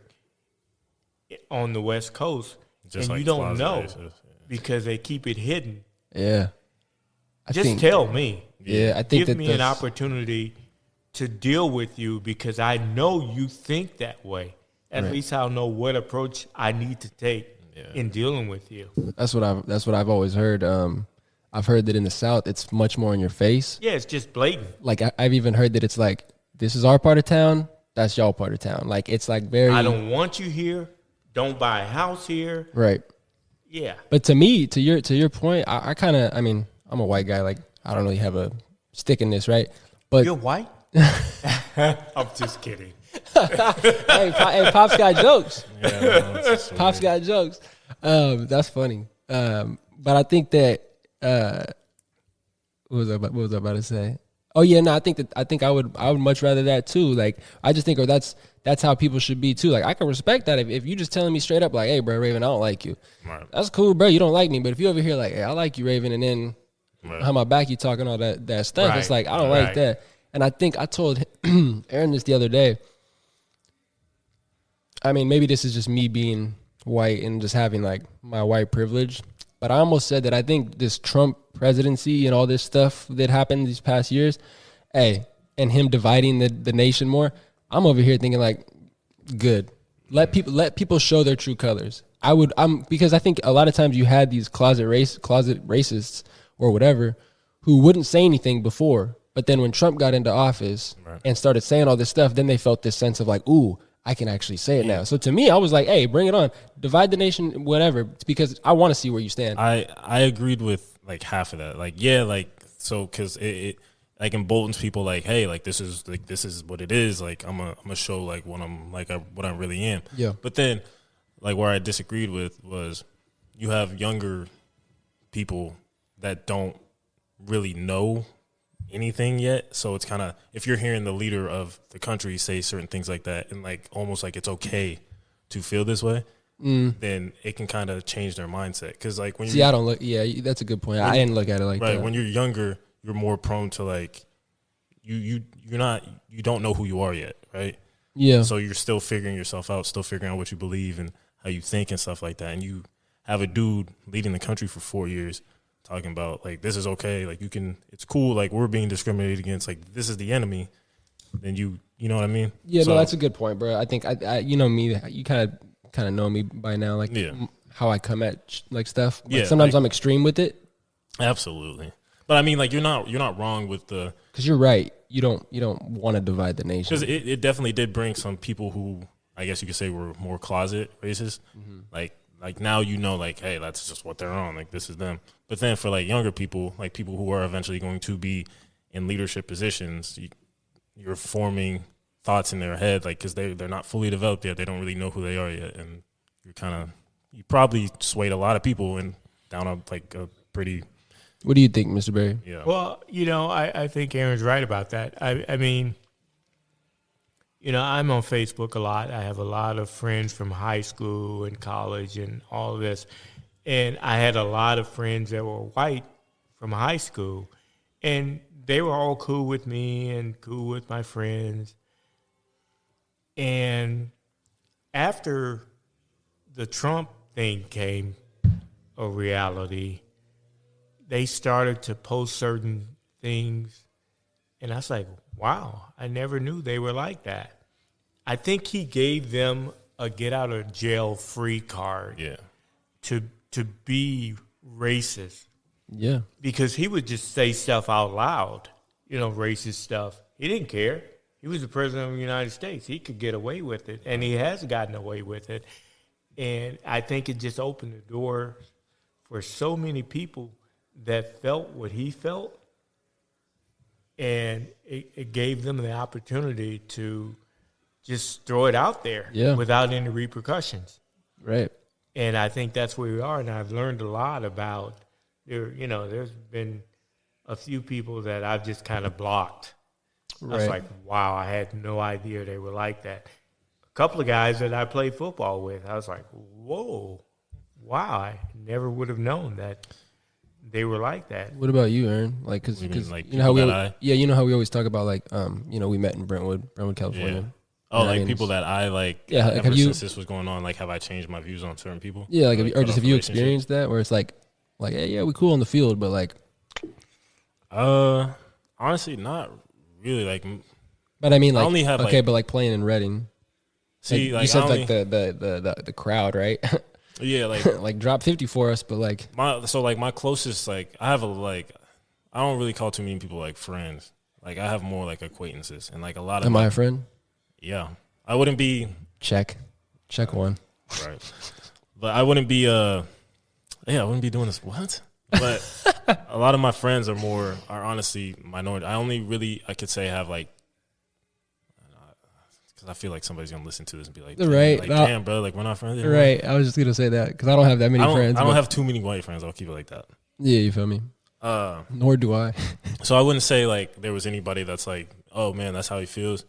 on the West Coast, just and like you don't know because they keep it hidden. Yeah. Just tell me. Yeah, I think give me an opportunity to deal with you because I know you think that way. At least I'll know what approach I need to take in dealing with you. That's what I've always heard. I've heard that in the South it's much more in your face. Yeah, it's just blatant. Like I've even heard that it's like, this is our part of town, that's y'all part of town. Like it's like very, I don't want you here. Don't buy a house here. Right. Yeah. But to me, to your point, I kind of, I'm a white guy. Like, I don't really have a stick in this, right? But you're white? I'm just kidding. hey, Pop's got jokes. Pop's got jokes. That's funny. But I think that what was I about to say? Oh yeah, no, I think I would much rather that too. Like I just think that's how people should be too. Like I can respect that if you just telling me straight up like, hey bro, Raven, I don't like you. Right. That's cool, bro. You don't like me, but if you over here like, hey, I like you, Raven, and then Right. behind my back you talking all that stuff, Right. it's like I don't like that. And I think I told Aaron this the other day. I mean, maybe this is just me being white and just having like my white privilege, but I almost said that I think this Trump presidency and all this stuff that happened these past years, hey, and him dividing the nation more, I'm over here thinking like, good. Let people show their true colors. Because I think a lot of times you had these closet racists or whatever who wouldn't say anything before, but then when Trump got into office and started saying all this stuff, then they felt this sense of like, ooh, I can actually say it now. So to me, I was like, hey, bring it on. Divide the nation, whatever. It's because I want to see where you stand. I agreed with like half of that. Like, yeah, like, so because it like emboldens people like, hey, like this is what it is. Like I'm a show like what I really am. Yeah. But then like where I disagreed with was you have younger people that don't really know anything yet, so it's kind of, if you're hearing the leader of the country say certain things like that and like almost like it's okay to feel this way, then it can kind of change their mindset. Because like when I don't look. Yeah, that's a good point. I didn't look at it like that. Right, when you're younger, you're more prone to like you don't know who you are yet, right? Yeah. So you're still figuring yourself out, still figuring out what you believe and how you think and stuff like that. And you have a dude leading the country for 4 years talking about like this is okay, like you can, it's cool, like we're being discriminated against, like this is the enemy. Then you know what I mean? Yeah, so, no, that's a good point, bro. I think I you know me, you kind of know me by now, like how I come at like stuff. Like sometimes I'm extreme with it. Absolutely, but I mean, like you're not wrong with the, because you're right. You don't want to divide the nation. Because it definitely did bring some people who I guess you could say were more closet racist. Like now you know, like, hey, that's just what they're on. Like this is them. But then for like younger people, like people who are eventually going to be in leadership positions, you're forming thoughts in their head, like because they're not fully developed yet. They don't really know who they are yet, and you probably swayed a lot of people and down a pretty. What do you think, Mr. Berry? Yeah. Well, I think Aaron's right about that. I mean, I'm on Facebook a lot. I have a lot of friends from high school and college and all of this. And I had a lot of friends that were white from high school. And they were all cool with me and cool with my friends. And after the Trump thing came a reality, they started to post certain things. And I was like, wow, I never knew they were like that. I think he gave them a get out of jail free card to be racist. Yeah. Because he would just say stuff out loud, racist stuff. He didn't care. He was the president of the United States. He could get away with it, and he has gotten away with it. And I think it just opened the door for so many people that felt what he felt. And it gave them the opportunity to just throw it out there without any repercussions. Right. And I think that's where we are. And I've learned a lot about there's been a few people that I've just kind of blocked. Right. I was like, wow, I had no idea they were like that. A couple of guys that I played football with, I was like, whoa, wow, I never would have known that they were like that. What about you, Aaron? Like, because like you know how we always talk about like we met in Brentwood, California. Yeah. Oh, like people that I like. Yeah, like, ever since this was going on, like, have I changed my views on certain people? Yeah, like, have you experienced that where it's like, yeah, we cool on the field, but like, honestly, not really. Like, but I mean, like, I only have but like playing in Reading. See, like you said, like the crowd, right? Yeah, like like drop 50 for us, but like my closest, like I have I don't really call too many people like friends. Like I have more like acquaintances, and like a lot of. Am I a friend? Yeah, I wouldn't be. Check one. Right, but I wouldn't be. I wouldn't be doing this. What? But a lot of my friends are honestly minority. I only really I could say have like. Because I feel like somebody's gonna listen to this and be like, damn, bro, like we're not friends anymore. Right. I was just gonna say that because I don't have that many friends. I don't have too many white friends. I'll keep it like that. Yeah, you feel me? Nor do I. So I wouldn't say like there was anybody that's like, oh man, that's how he feels.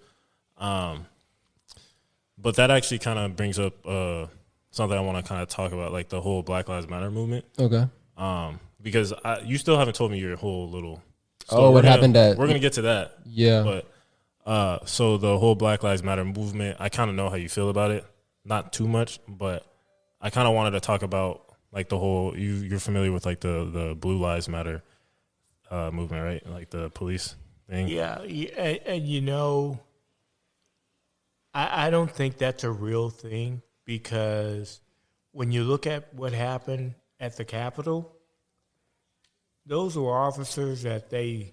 But that actually kind of brings up something I want to kind of talk about, like the whole Black Lives Matter movement. Okay. Because you still haven't told me your whole little story. Oh, what happened at? We're gonna get to that. Yeah. But so the whole Black Lives Matter movement, I kind of know how you feel about it. Not too much, but I kind of wanted to talk about like the whole. You're familiar with like the Blue Lives Matter movement, right? Like the police thing. Yeah, and you know, I don't think that's a real thing, because when you look at what happened at the Capitol, those were officers that they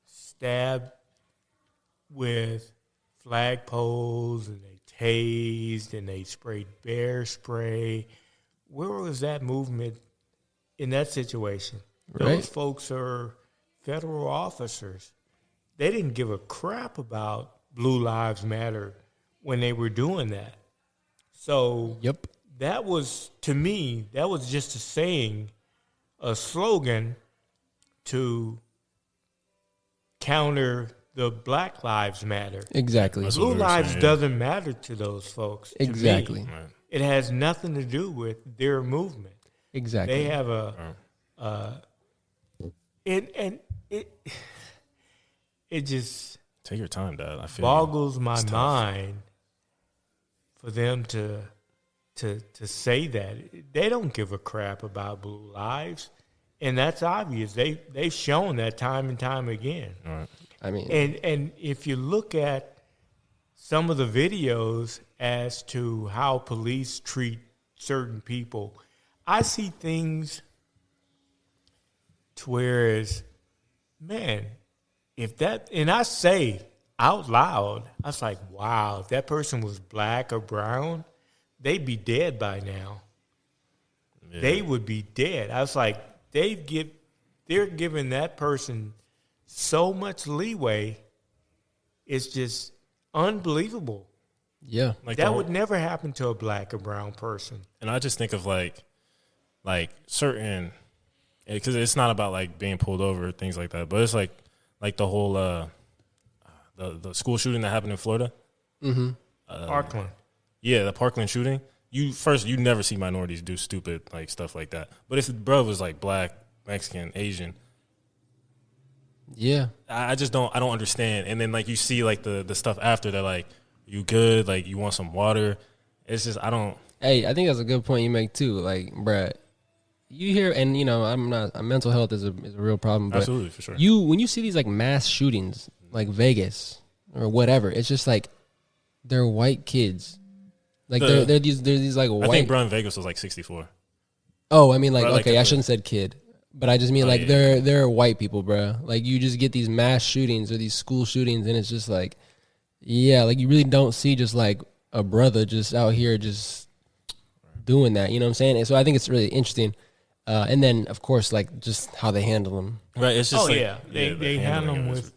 stabbed with flagpoles, and they tased, and they sprayed bear spray. Where was that movement in that situation? Right. Those folks are federal officers. They didn't give a crap about Blue Lives Matter when they were doing that. So Yep. that was, to me, that was just a saying, a slogan to counter the Black Lives Matter. Exactly. That's what Blue we were lives saying. doesn't matter to those folks. to me. Exactly. Right. It has nothing to do with their movement. Exactly. They have it just Take your time, Dad. I feel boggles my It's tough. mind for them to say that. They don't give a crap about blue lives, and that's obvious. They've shown that time and time again. All right. I mean, And if you look at some of the videos as to how police treat certain people, I see things to whereas, man, if that, and I say out loud, I was like, wow, if that person was black or brown, they'd be dead by now. Yeah. They would be dead. I was like, they're giving that person so much leeway. It's just unbelievable. yeah. Like That would never happen to a black or brown person. And I just think of like certain, because it's not about like being pulled over, things like that, but it's like the whole the school shooting that happened in Florida. Parkland. Yeah, the Parkland shooting. You never see minorities do stupid like stuff like that. But if the bro was like black, Mexican, Asian, Yeah. I just don't understand. And then like you see like the stuff after that, like you good, like you want some water. It's just I don't. Hey, I think that's a good point you make too. Like, bruh, you hear, and you know, mental health is a real problem. But Absolutely, for sure. when you see these like mass shootings, like Vegas or whatever, it's just like they're white kids. Like they're these like white. I think Brown Vegas was like 64. Oh, I mean, like, But, like, okay, I the- shouldn't said kid, but I just mean like yeah. they're white people, bro. Like you just get these mass shootings or these school shootings, and it's just like, yeah, like you really don't see just like a brother just out here just doing that. You know what I'm saying? And so I think it's really interesting. And then of course, like just how they handle them. Right. It's just Oh, like, yeah. They the handle handling them of it is- with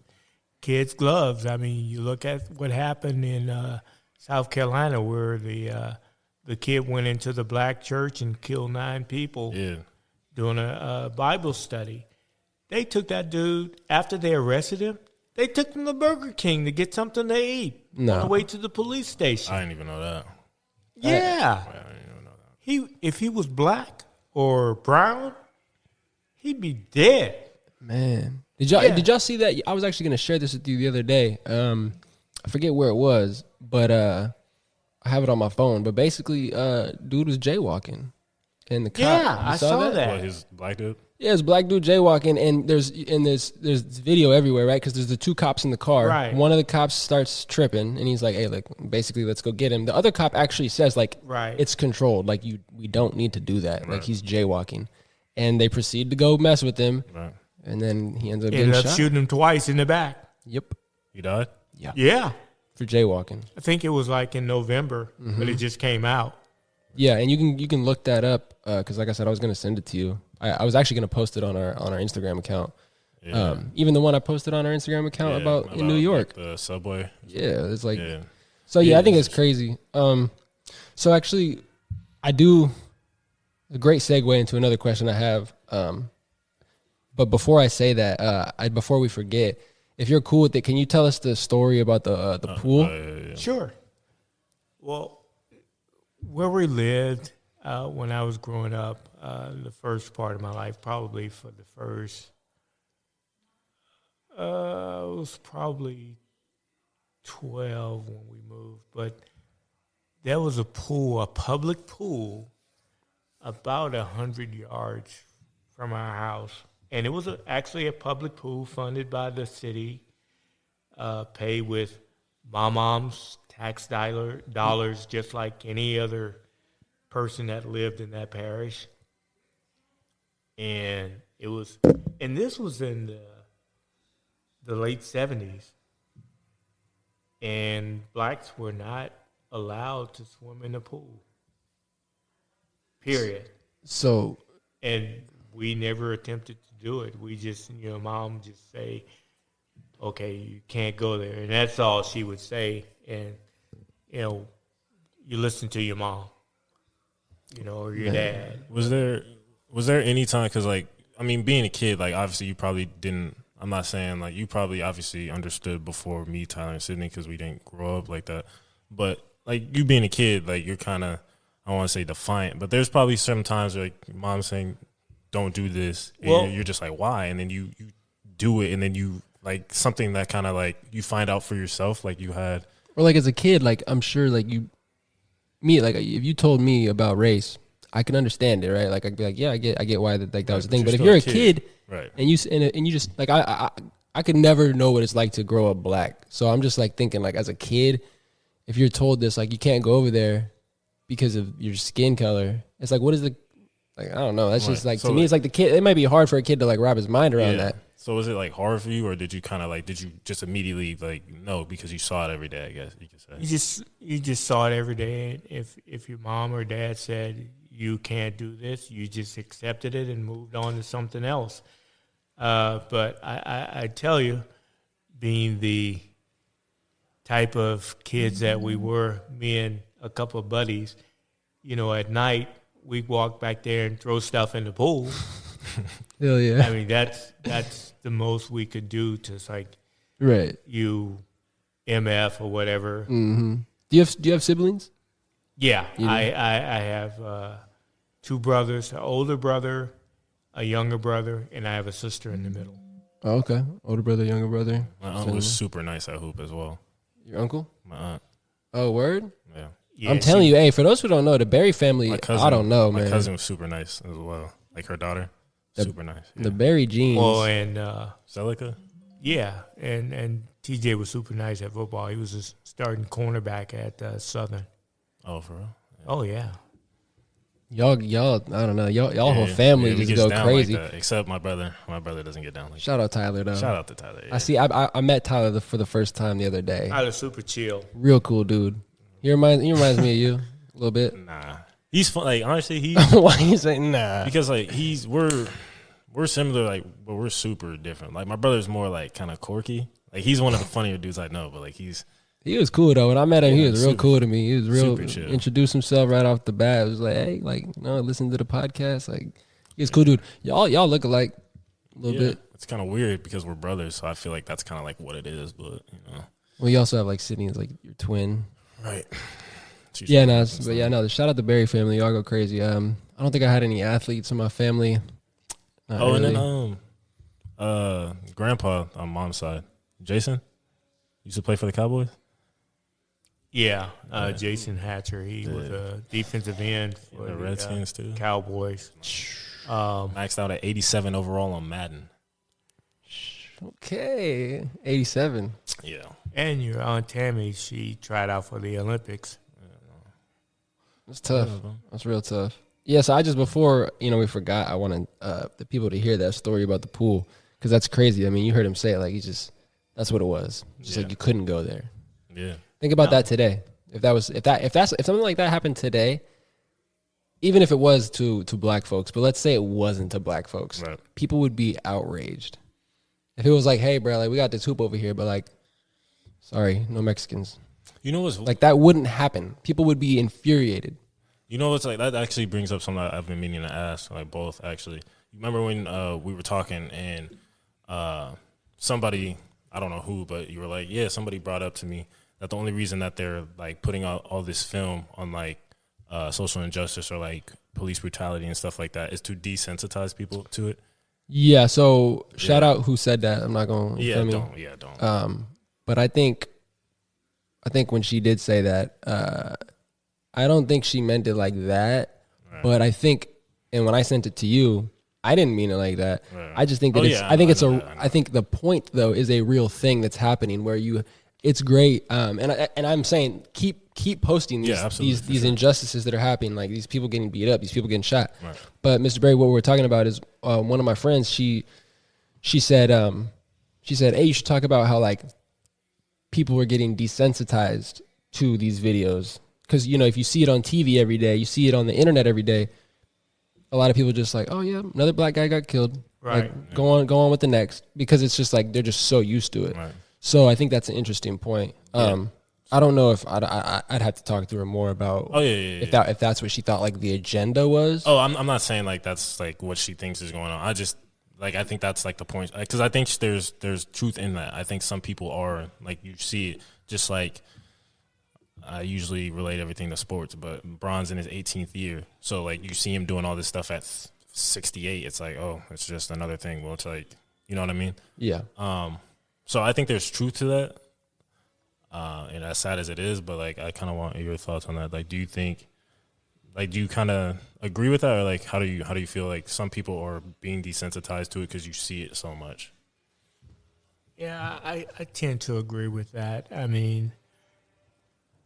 kids' gloves. I mean, you look at what happened in South Carolina, where the kid went into the black church and killed 9 people Yeah. doing a Bible study. They took that dude, after they arrested him, they took him to Burger King to get something to eat No. on the way to the police station. I didn't even know that. Yeah. I didn't even know that. If he was black or brown, he'd be dead. Man, Yeah. did y'all see that? I was actually gonna share this with you the other day. I forget where it was, but I have it on my phone. But basically, dude was jaywalking, and the cop. Yeah, you I saw that. What, his black dude? Yeah, it's a black dude jaywalking, and there's video everywhere, right? Because there's the 2 cops in the car. Right. One of the cops starts tripping, and he's like, "Hey, like, basically, let's go get him." The other cop actually says, like, Right. it's controlled. Like, we don't need to do that. Like, he's jaywalking, and they proceed to go mess with him, Right. and then he ends up getting Ended up shot. shooting him twice in the back. Yep, He died? Yeah. for jaywalking. I think it was like in November, but it just came out. Yeah, and you can look that up because, like I said, I was gonna send it to you. I was actually gonna post it on our Instagram account. Yeah. Even the one I posted on our Instagram account Yeah, about in New York. Like the subway. Yeah, it's like Yeah. so. Yeah, Yeah, I think it's it's crazy. So actually, a great segue into another question I have. But before I say that, before we forget, if you're cool with it, can you tell us the story about the pool? Yeah. Sure. Well, where we lived when I was growing up, the first part of my life, probably for the first, it was probably 12 when we moved, but there was a pool, a public pool, about 100 yards from our house. And it was actually a public pool funded by the city, paid with my mom's tax dollars, just like any other person that lived in that parish. And this was in the late 70s. And blacks were not allowed to swim in the pool. Period. So, and we never attempted to do it. We just, mom just say, okay, you can't go there. And that's all she would say. And, you listen to your mom, or your dad. Was there any time, because, like, I mean, being a kid, like, obviously you probably didn't, I'm not saying, like, you probably obviously understood before me, Tyler, and Sydney, because we didn't grow up like that. But, like, you being a kid, like, you're kind of, I don't want to say defiant, but there's probably some times where, like, mom saying, don't do this. And you're just like, why? And then you do it, and then you, like, something that kind of, like, you find out for yourself, like you had. Or, like, as a kid, like, I'm sure, like, if you told me about race, I can understand it, right? Like, I'd be like, yeah, I get why that was the thing. But if you're a kid, right, and you just, like, I could never know what it's like to grow up black. So I'm just, like, thinking, like, as a kid, if you're told this, like, you can't go over there because of your skin color, it's like, what is the, like, I don't know. That's just, like, so, to me, it's like the kid, it might be hard for a kid to, like, wrap his mind around that. So was it, like, hard for you, or did you kind of, like, did you just immediately, like, no, because you saw it every day, I guess you could say? You just saw it every day. If your mom or dad said you can't do this, you just accepted it and moved on to something else. But I tell you, being the type of kids that we were, me and a couple of buddies, at night we'd walk back there and throw stuff in the pool. Hell yeah. I mean, that's the most we could do to, like, right, you MF or whatever. Mm-hmm. Do you have siblings? Yeah, I have 2 brothers, an older brother, a younger brother, and I have a sister in the middle. Oh, okay. Older brother, younger brother. My aunt was super nice at hoop as well. Your uncle? My aunt. Oh, word? Yeah. I'm telling you, hey, for those who don't know, the Berry family, I don't know, man. My cousin was super nice as well. Like, her daughter, super nice. Yeah. The Berry genes. Well, and Celica? Yeah, and TJ was super nice at football. He was a starting cornerback at Southern. Oh, for real? Yeah. Oh, yeah. Y'all, I don't know. Y'all whole family just go crazy. Like that, except my brother. My brother doesn't get down like Shout out Tyler, though. Shout out to Tyler. Yeah. I see. I met Tyler for the first time the other day. Tyler's super chill. Real cool dude. He reminds me of you a little bit. Nah, he's fun. Like, honestly, why you saying nah? Because, like, we're similar, like, but we're super different. Like, my brother's more, like, kind of quirky. Like, he's one of the funnier dudes I know, but, like, he was cool, though. When I met him, he was real super, cool to me. He was real, super chill. Introduced himself right off the bat. It was like, hey, like, listen to the podcast. Like, he's a cool dude. Y'all look alike a little bit. It's kind of weird because we're brothers, so I feel like that's kind of like what it is, but, Well, you also have, like, Sydney as, like, your twin. Right. Shout out the Berry family. Y'all go crazy. I don't think I had any athletes in my family. Not really. And then grandpa on mom's side, Jason, used to play for the Cowboys. Yeah, Jason Hatcher. He was a defensive end for the Redskins too. Cowboys. Maxed out at 87 overall on Madden. Okay, 87. Yeah. And your Aunt Tammy, she tried out for the Olympics. That's tough. That's real tough. Yeah, so I just, before, we forgot, I wanted the people to hear that story about the pool, because that's crazy. I mean, you heard him say it, like, that's what it was. Just like you couldn't go there. Yeah. Think about that today. If something like that happened today, even if it was to black folks, but let's say it wasn't to black folks, right, people would be outraged. If it was like, hey, bro, like, we got this hoop over here, but, like, sorry, no Mexicans. You know what's like, that wouldn't happen. People would be infuriated. You know what's like, that actually brings up something I've been meaning to ask, like, both actually. remember when we were talking and somebody, I don't know who, but you were like, yeah, somebody brought up to me that the only reason that they're like putting out all this film on like social injustice or like police brutality and stuff like that is to desensitize people to it. Yeah. So shout out who said that. I'm not going to Don't. But I think when she did say that, I don't think she meant it like that. Right. But I think, and when I sent it to you, I didn't mean it like that. Right. I just think that I think the point though is a real thing that's happening where it's great. And I'm saying keep posting these injustices that are happening, like these people getting beat up, these people getting shot. Right. But Mr. Berry, what we're talking about is one of my friends. She said, hey, you should talk about how like people were getting desensitized to these videos because if you see it on TV every day, you see it on the internet every day. A lot of people just like, oh yeah, another black guy got killed. Right. Like, go on with the next, because it's just like they're just so used to it. Right. So I think that's an interesting point. I don't know if I'd have to talk to her more about. If that's what she thought like the agenda was. Oh, I'm not saying like that's like what she thinks is going on. I just like I think that's like the point, because I think there's truth in that. I think some people are like, you see it, just like I usually relate everything to sports, but Bron's in his 18th year, so like you see him doing all this stuff at 68. It's like, oh, it's just another thing. Well, it's like, you know what I mean? Yeah. So I think there's truth to that, and as sad as it is, but like I kind of want your thoughts on that. Like, do you kind of agree with that, or like how do you feel like some people are being desensitized to it because you see it so much? Yeah, I tend to agree with that. I mean,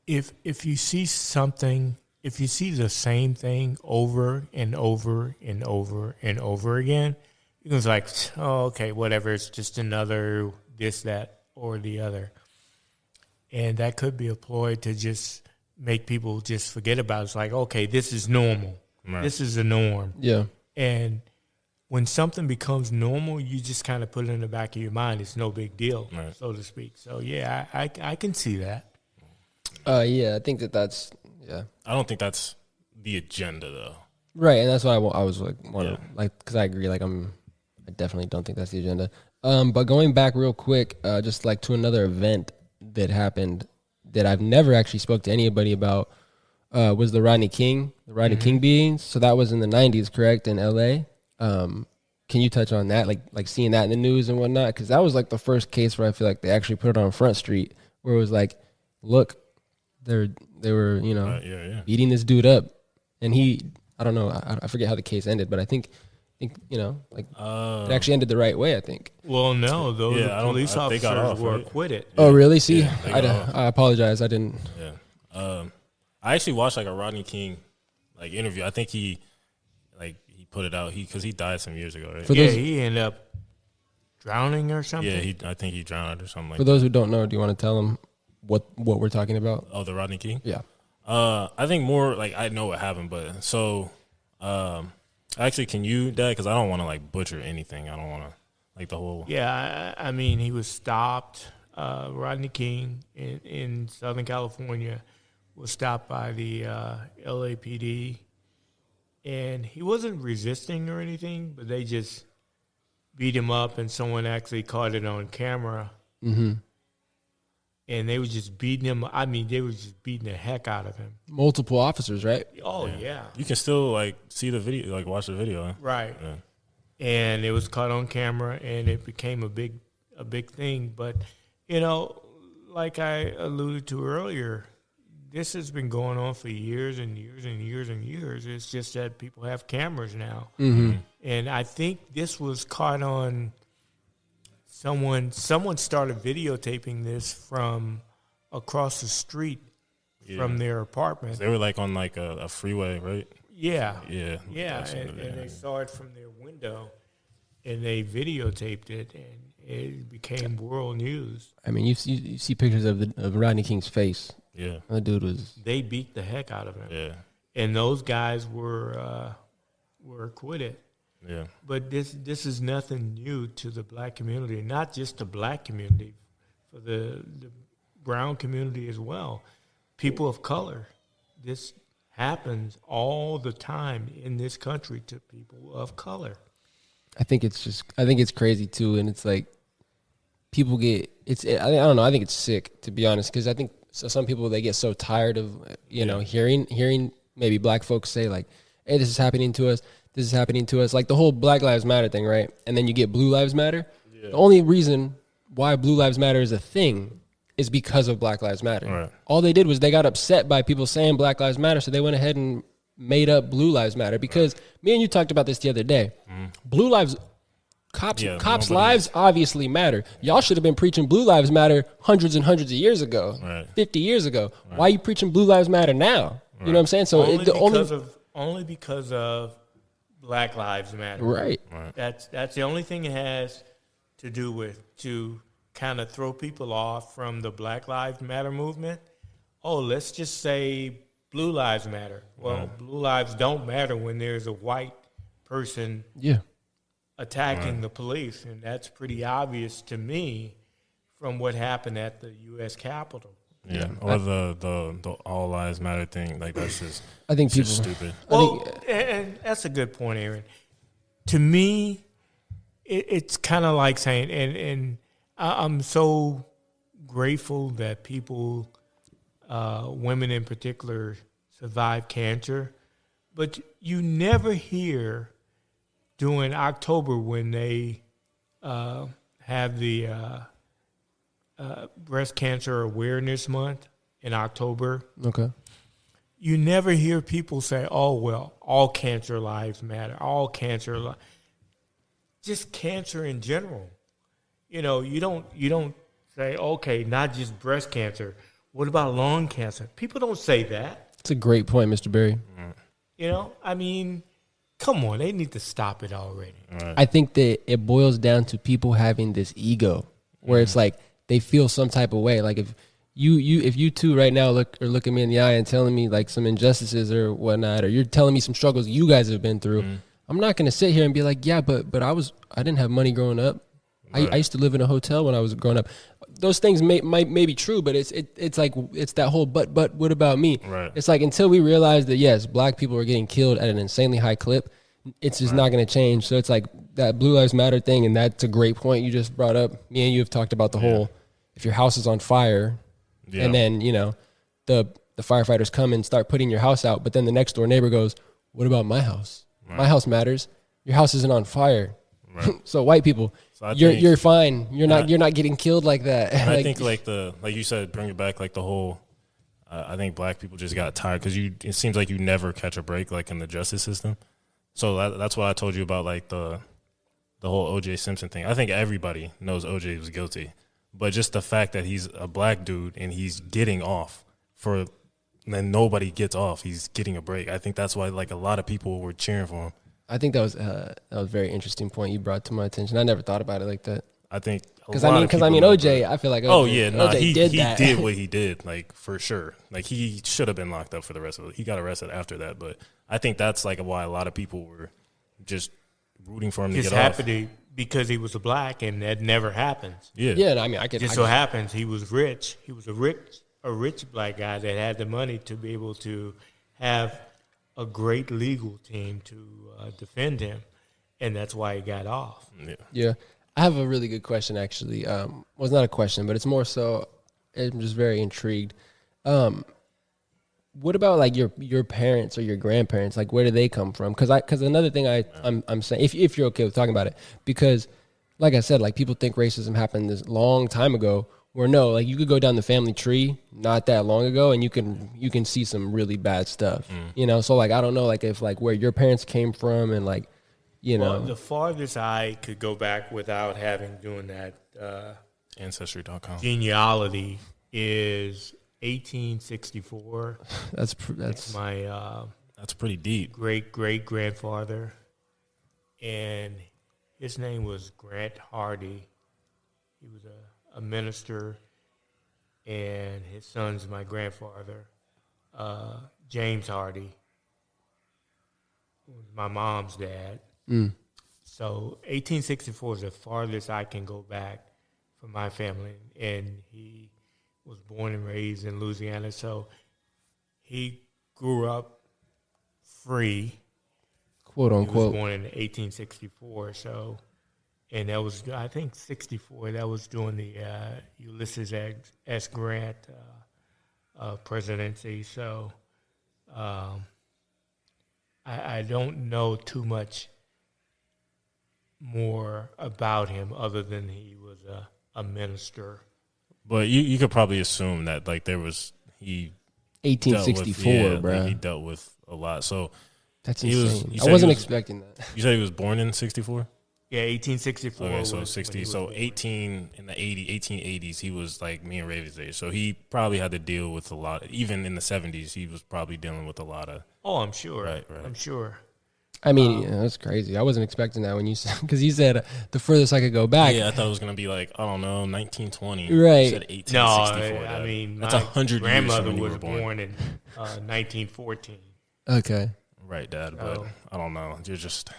if you see something, if you see the same thing over and over and over and over again, you're like, oh, okay, whatever. It's just another this, that, or the other. And that could be employed to just make people just forget about it. It's like, okay, this is normal. Right. This is the norm. Yeah. And when something becomes normal, you just kind of put it in the back of your mind. It's no big deal, right, so to speak. So, yeah, I can see that. Yeah, I think that's, yeah. I don't think that's the agenda, though. Right, and that's why I was like, because I agree. Like, I definitely don't think that's the agenda. But going back real quick, just like to another event that happened that I've never actually spoke to anybody about, was the Rodney King beatings. So that was in the 90s, correct, in LA. Can you touch on that, like seeing that in the news and whatnot? Because that was like the first case where I feel like they actually put it on Front Street, where it was like, look, they were beating this dude up, and I don't know, I forget how the case ended, but I think it actually ended the right way, I think. Well, no, those police officers were acquitted. Yeah. Oh, really? See, I apologize, I didn't. Yeah, I actually watched like a Rodney King like interview. I think he put it out because he died some years ago, right? He ended up drowning or something. Yeah, I think he drowned or something like that. For those who don't know, do you want to tell them what we're talking about? Oh, the Rodney King? Yeah. I think more like I know what happened, but so actually, can you, Dad? Because I don't want to like butcher anything. I don't want to like the whole. Yeah, I mean, he was stopped. Rodney King in Southern California was stopped by the LAPD, and he wasn't resisting or anything, but they just beat him up, and someone actually caught it on camera. Mm-hmm. And they were just beating him. I mean, they were just beating the heck out of him. Multiple officers, right? Oh, yeah. You can still, like, see the video, like, watch the video. Huh? Right. Yeah. And it was caught on camera, and it became a big thing. But, like I alluded to earlier, this has been going on for years and years and years and years. It's just that people have cameras now. Mm-hmm. And I think this was caught on someone started videotaping this from across the street from their apartment. They were like on like a freeway, right? Yeah. Yeah. Yeah. And they saw it from their window, and they videotaped it, and it became world news. I mean, you see pictures of Rodney King's face. Yeah. That dude was. They beat the heck out of him. Yeah. And those guys were acquitted. Yeah. But this is nothing new to the black community, not just the black community, for the brown community as well. People of color. This happens all the time in this country to people of color. I think it's crazy too, and it's like people I don't know. I think it's sick, to be honest, because I think some people, they get so tired of hearing maybe black folks say like, "Hey, this is happening to us. This is happening to us." Like the whole Black Lives Matter thing, right? And then you get Blue Lives Matter. Yeah. The only reason why Blue Lives Matter is a thing is because of Black Lives Matter. Right. All they did was they got upset by people saying Black Lives Matter, so they went ahead and made up Blue Lives Matter. Because me and you talked about this the other day. Blue lives. Cops' lives obviously matter. Y'all should have been preaching Blue Lives Matter hundreds and hundreds of years ago, 50 years ago. Right. Why are you preaching Blue Lives Matter now? You know what I'm saying? So only because of Black Lives Matter. Right. That's the only thing it has to do with, to kind of throw people off from the Black Lives Matter movement. Oh, let's just say Blue Lives Matter. Well, Blue Lives don't matter when there's a white person. Yeah. Attacking the police, and that's pretty obvious to me from what happened at the U.S. Capitol. Yeah, or the All Lives Matter thing, like that's just I think people stupid. Well, and that's a good point, Aaron. To me, it's kind of like saying, and I'm so grateful that people, women in particular, survive cancer, but you never hear during October, when they have the Breast Cancer Awareness Month in October, you never hear people say, "Oh well, all cancer lives matter. All cancer, just cancer in general." You don't say, "Okay, not just breast cancer. What about lung cancer?" People don't say that. It's a great point, Mr. Berry. I mean. Come on, they need to stop it already. Right. I think that it boils down to people having this ego where it's like they feel some type of way. Like if you two right now look at me in the eye and telling me like some injustices or whatnot, or you're telling me some struggles you guys have been through, I'm not going to sit here and be like, yeah, but I didn't have money growing up. Right. I used to live in a hotel when I was growing up. Those things may be true, but it's like it's that whole but what about me? Right. It's like until we realize that yes, black people are getting killed at an insanely high clip, it's just not going to change. So it's like that Blue Lives Matter thing, and that's a great point you just brought up. Me and you have talked about the whole if your house is on fire, and then the firefighters come and start putting your house out, but then the next door neighbor goes, "What about my house? Right. My house matters. Your house isn't on fire." Right. So white people, you're fine. You're not getting killed like that. And I think like you said, bring it back like the whole. I think black people just got tired because it seems like you never catch a break like in the justice system. So that's what I told you about like the whole O.J. Simpson thing. I think everybody knows O.J. was guilty, but just the fact that he's a black dude and he's getting off and then nobody gets off. He's getting a break. I think that's why like a lot of people were cheering for him. I think that was a very interesting point you brought to my attention. I never thought about it like that. I think because OJ, I feel like he did what he did, like for sure. Like he should have been locked up for the rest of it. He got arrested after that, but I think that's like why a lot of people were just rooting for him to get off. It's happening because he was a black, and that never happens. Yeah. I mean, so happens he was rich. He was a rich black guy that had the money to be able to have a great legal team to defend him, and that's why he got off. Yeah. I have a really good question, actually. Well, it's not a question, but it's more so I'm just very intrigued. What about like your parents or your grandparents? Like, where do they come from? Because another thing I'm saying, if you're okay with talking about it, because like I said, like people think racism happened this long time ago. Where no, like you could go down the family tree not that long ago, and you can see some really bad stuff. So like I don't know, like if like where your parents came from and like. Well, the farthest I could go back without having doing that Ancestry.com genealogy is 1864. That's my that's pretty deep. Great grandfather, and his name was Grant Hardy. He was a minister, and his son's my grandfather, James Hardy, was my mom's dad. So 1864 is the farthest I can go back for my family, and he was born and raised in Louisiana, so he grew up free, quote He was unquote. born in 1864. So, and that was, I think, 64. That was during the Ulysses S. Grant presidency. So, I don't know too much more about him other than he was a minister. But you could probably assume that like he 1864, bro. Like he dealt with a lot. So That's he insane. was, I wasn't expecting that. You said he was born in 64? Yeah, 1864. Okay, so 60. So 1880s, he was like me and Raven's age. So he probably had to deal with a lot. Even in the 70s, he was probably dealing with a lot of. Oh, I'm sure. Right. I'm sure. I mean, that's crazy. I wasn't expecting that when you said, because you said the furthest I could go back. Yeah, I thought it was going to be like, I don't know, 1920. Right. You said 1864. No, I mean, that's my 100 years grandmother from when you was were born. in 1914. Okay. Right, Dad, but I don't know. You're just,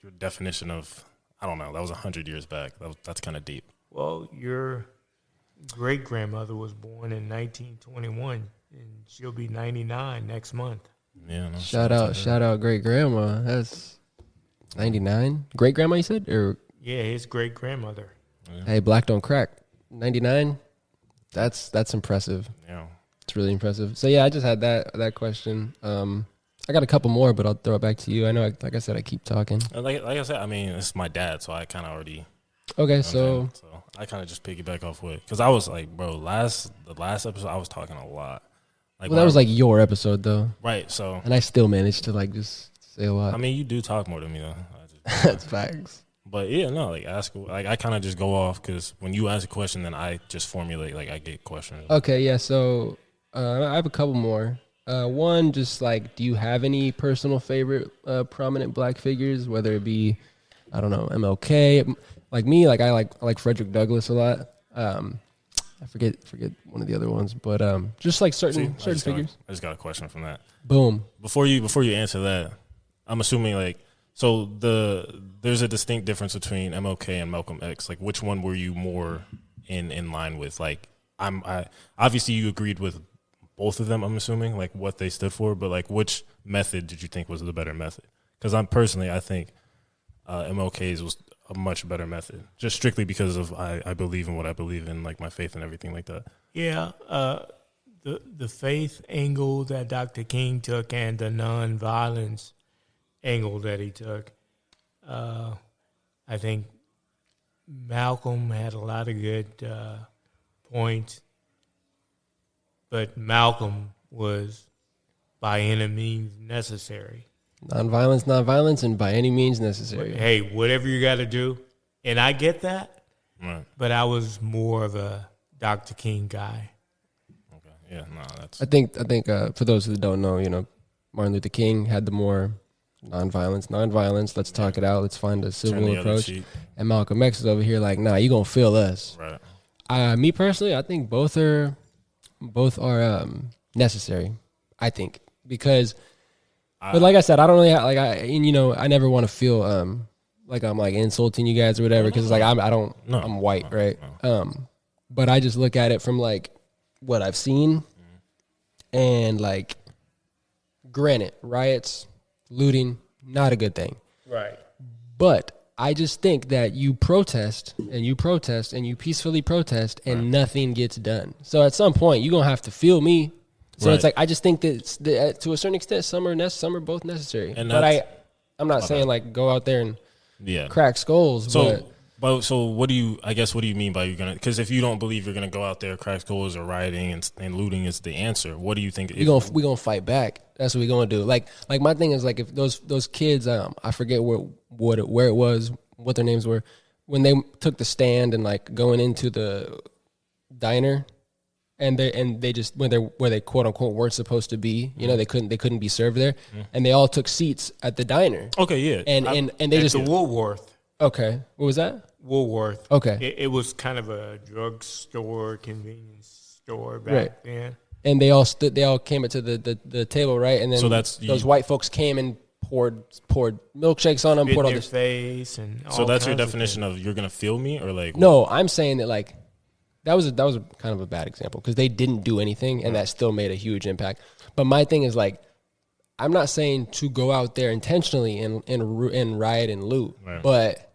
your definition of, I don't know, that was 100 years back. That's kind of deep. Well, your great-grandmother was born in 1921, and she'll be 99 next month. Yeah. No, Shout out great grandma. That's 99. Great grandma, you said? Or Yeah, his great-grandmother. hey, black don't crack. 99. That's impressive. Yeah. It's really impressive. So yeah, I just had that question. I got a couple more, but I'll throw it back to you. I know, like I said, I keep talking. Like I said, I mean, it's my dad, so I kind of already. Okay, so I kind of just piggyback off with, because I was like, bro, the last episode I was talking a lot. Like, well, that was like your episode though, right? So, and I still managed to like just say a lot. I mean, you do talk more than me though. That's facts. But yeah, no, like I kind of just go off because when you ask a question, then I just formulate, like I get questions. Okay, yeah. So I have a couple more. One, just like, do you have any personal favorite prominent black figures, whether it be, I don't know, MLK? Like me, like I like Frederick Douglass a lot. I forget one of the other ones, but just like certain figures. I just got a question from that. Boom. Before you answer that, I'm assuming like, so there's a distinct difference between Mlk and Malcolm X. Like, which one were you more in line with? Like, I obviously you agreed with both of them, I'm assuming, like what they stood for, but like which method did you think was the better method? Because I think MLK's was a much better method, just strictly because of I believe in what I believe in, like my faith and everything like that. Yeah, the faith angle that Dr. King took and the nonviolence angle that he took, I think Malcolm had a lot of good points, but Malcolm was by any means necessary. Nonviolence, and by any means necessary. Hey, whatever you got to do, and I get that, Right. but I was more of a Dr. King guy. Okay. Yeah. No, that's. I think for those who don't know, Martin Luther King had the more nonviolence. Let's talk it out. Let's find a civil approach. And Malcolm X is over here like, nah, you gonna feel us. Right. Me personally, I think both are necessary. I think because, but like I said, I don't really I never want to feel like I'm like insulting you guys or whatever because like I'm white, right? But I just look at it from like what I've seen, and like, granted, riots, looting, not a good thing, Right. but I just think that you protest and you peacefully protest and nothing gets done. So at some point you're gonna have to feel me. So it's like I just think that to a certain extent some are both necessary. And but I'm not saying like go out there and crack skulls. So what do you mean by you're gonna? Because if you don't believe you're gonna go out there, crack skulls or rioting and looting is the answer, what do you think? We gonna fight back. That's what we gonna do. Like my thing is like if those kids, I forget where it was, what their names were, when they took the stand and like going into the diner, and they just where they quote unquote weren't supposed to be. They couldn't be served there, and they all took seats at the diner. Okay, yeah, and they just the Woolworth. Okay, what was that? Woolworth. Okay, it was kind of a drugstore, convenience store back then. And they all came up to the table, right? And then so those white folks came and poured milkshakes on them, poured all this face, and so that's your definition of you're gonna feel me, or like no, I'm saying that like that was kind of a bad example because they didn't do anything and that still made a huge impact. But my thing is like I'm not saying to go out there intentionally and riot and loot, Right. but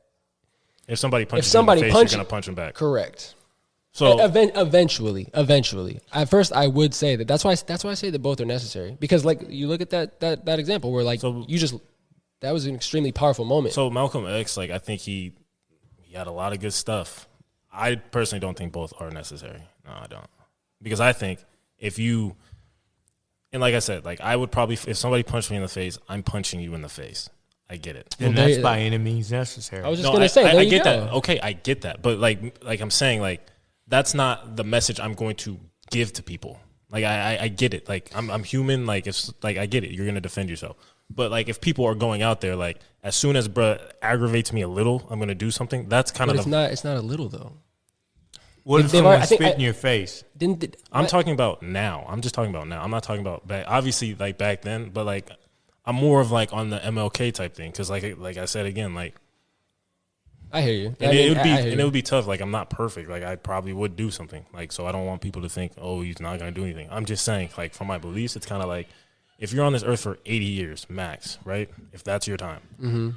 if somebody punches you in the face, you're gonna punch him back. Correct. So Eventually. At first, I would say that. That's why I say that both are necessary. Because like you look at that example where like that was an extremely powerful moment. So Malcolm X, like I think he had a lot of good stuff. I personally don't think both are necessary. No, I don't. Because I think and like I said, like I would probably, if somebody punched me in the face, I'm punching you in the face. I get it. And that's by any means necessary. I was just gonna say, I get that. Okay, I get that. But like I'm saying, like that's not the message I'm going to give to people. Like I get it. Like I'm human. Like it's like I get it. You're gonna defend yourself. But like if people are going out there, like as soon as bruh aggravates me a little, I'm gonna do something. That's kind of. It's not a little though. What if someone spit in your face? I'm talking about now. I'm just talking about now. I'm not talking about back. Obviously, like back then, but like I'm more of like on the MLK type thing because like I said again, like I hear you. And it would be tough. Like I'm not perfect. Like I probably would do something. Like so I don't want people to think, oh, he's not gonna do anything. I'm just saying, like from my beliefs, it's kind of like if you're on this earth for 80 years max, right? If that's your time,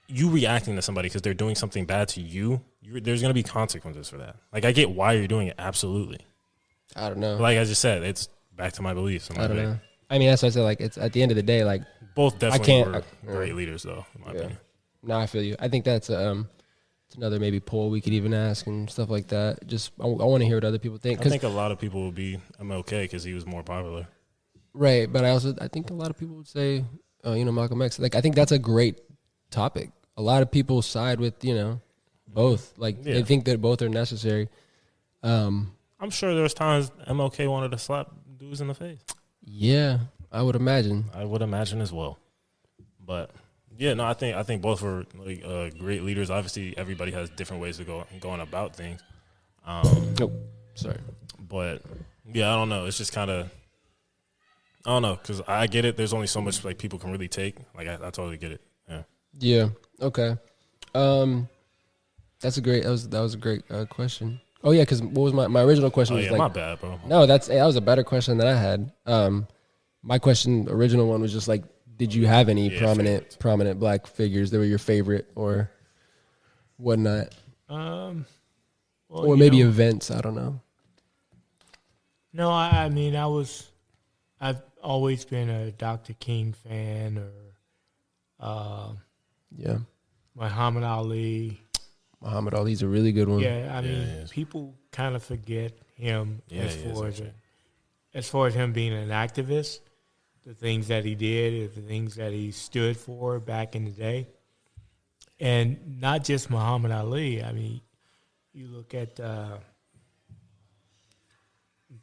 you reacting to somebody because they're doing something bad to you, there's going to be consequences for that. Like, I get why you're doing it, absolutely. I don't know. Like I just said, it's back to my beliefs. I don't know. I mean, that's what I said. Like, it's at the end of the day, like both definitely were great leaders, though, in my opinion. No, I feel you. I think that's it's another maybe poll we could even ask and stuff like that. Just I want to hear what other people think. I think a lot of people would be MLK because he was more popular. Right, but I think a lot of people would say, Malcolm X. Like, I think that's a great topic. A lot of people side with both. Like they think that both are necessary. I'm sure there was times MLK wanted to slap dudes in the face. Yeah, I would imagine. I would imagine as well. But yeah, no, I think both were like great leaders. Obviously, everybody has different ways of going about things. Sorry, but yeah, I don't know. It's just kind of I don't know because I get it. There's only so much like people can really take. Like I totally get it. Yeah. Yeah. Okay. That was a great question. Oh yeah, because what was my original question? Oh was yeah, like, my bad, bro. No, that was a better question than I had. My original one was just like, did you have any prominent black figures that were your favorite or whatnot? Or maybe events. I don't know. No, I mean I've always been a Dr. King fan or Muhammad Ali. Muhammad Ali's a really good one. Yeah, I mean, people kind of forget him as far as him being an activist, the things that he did, the things that he stood for back in the day. And not just Muhammad Ali. I mean, you look at, I'm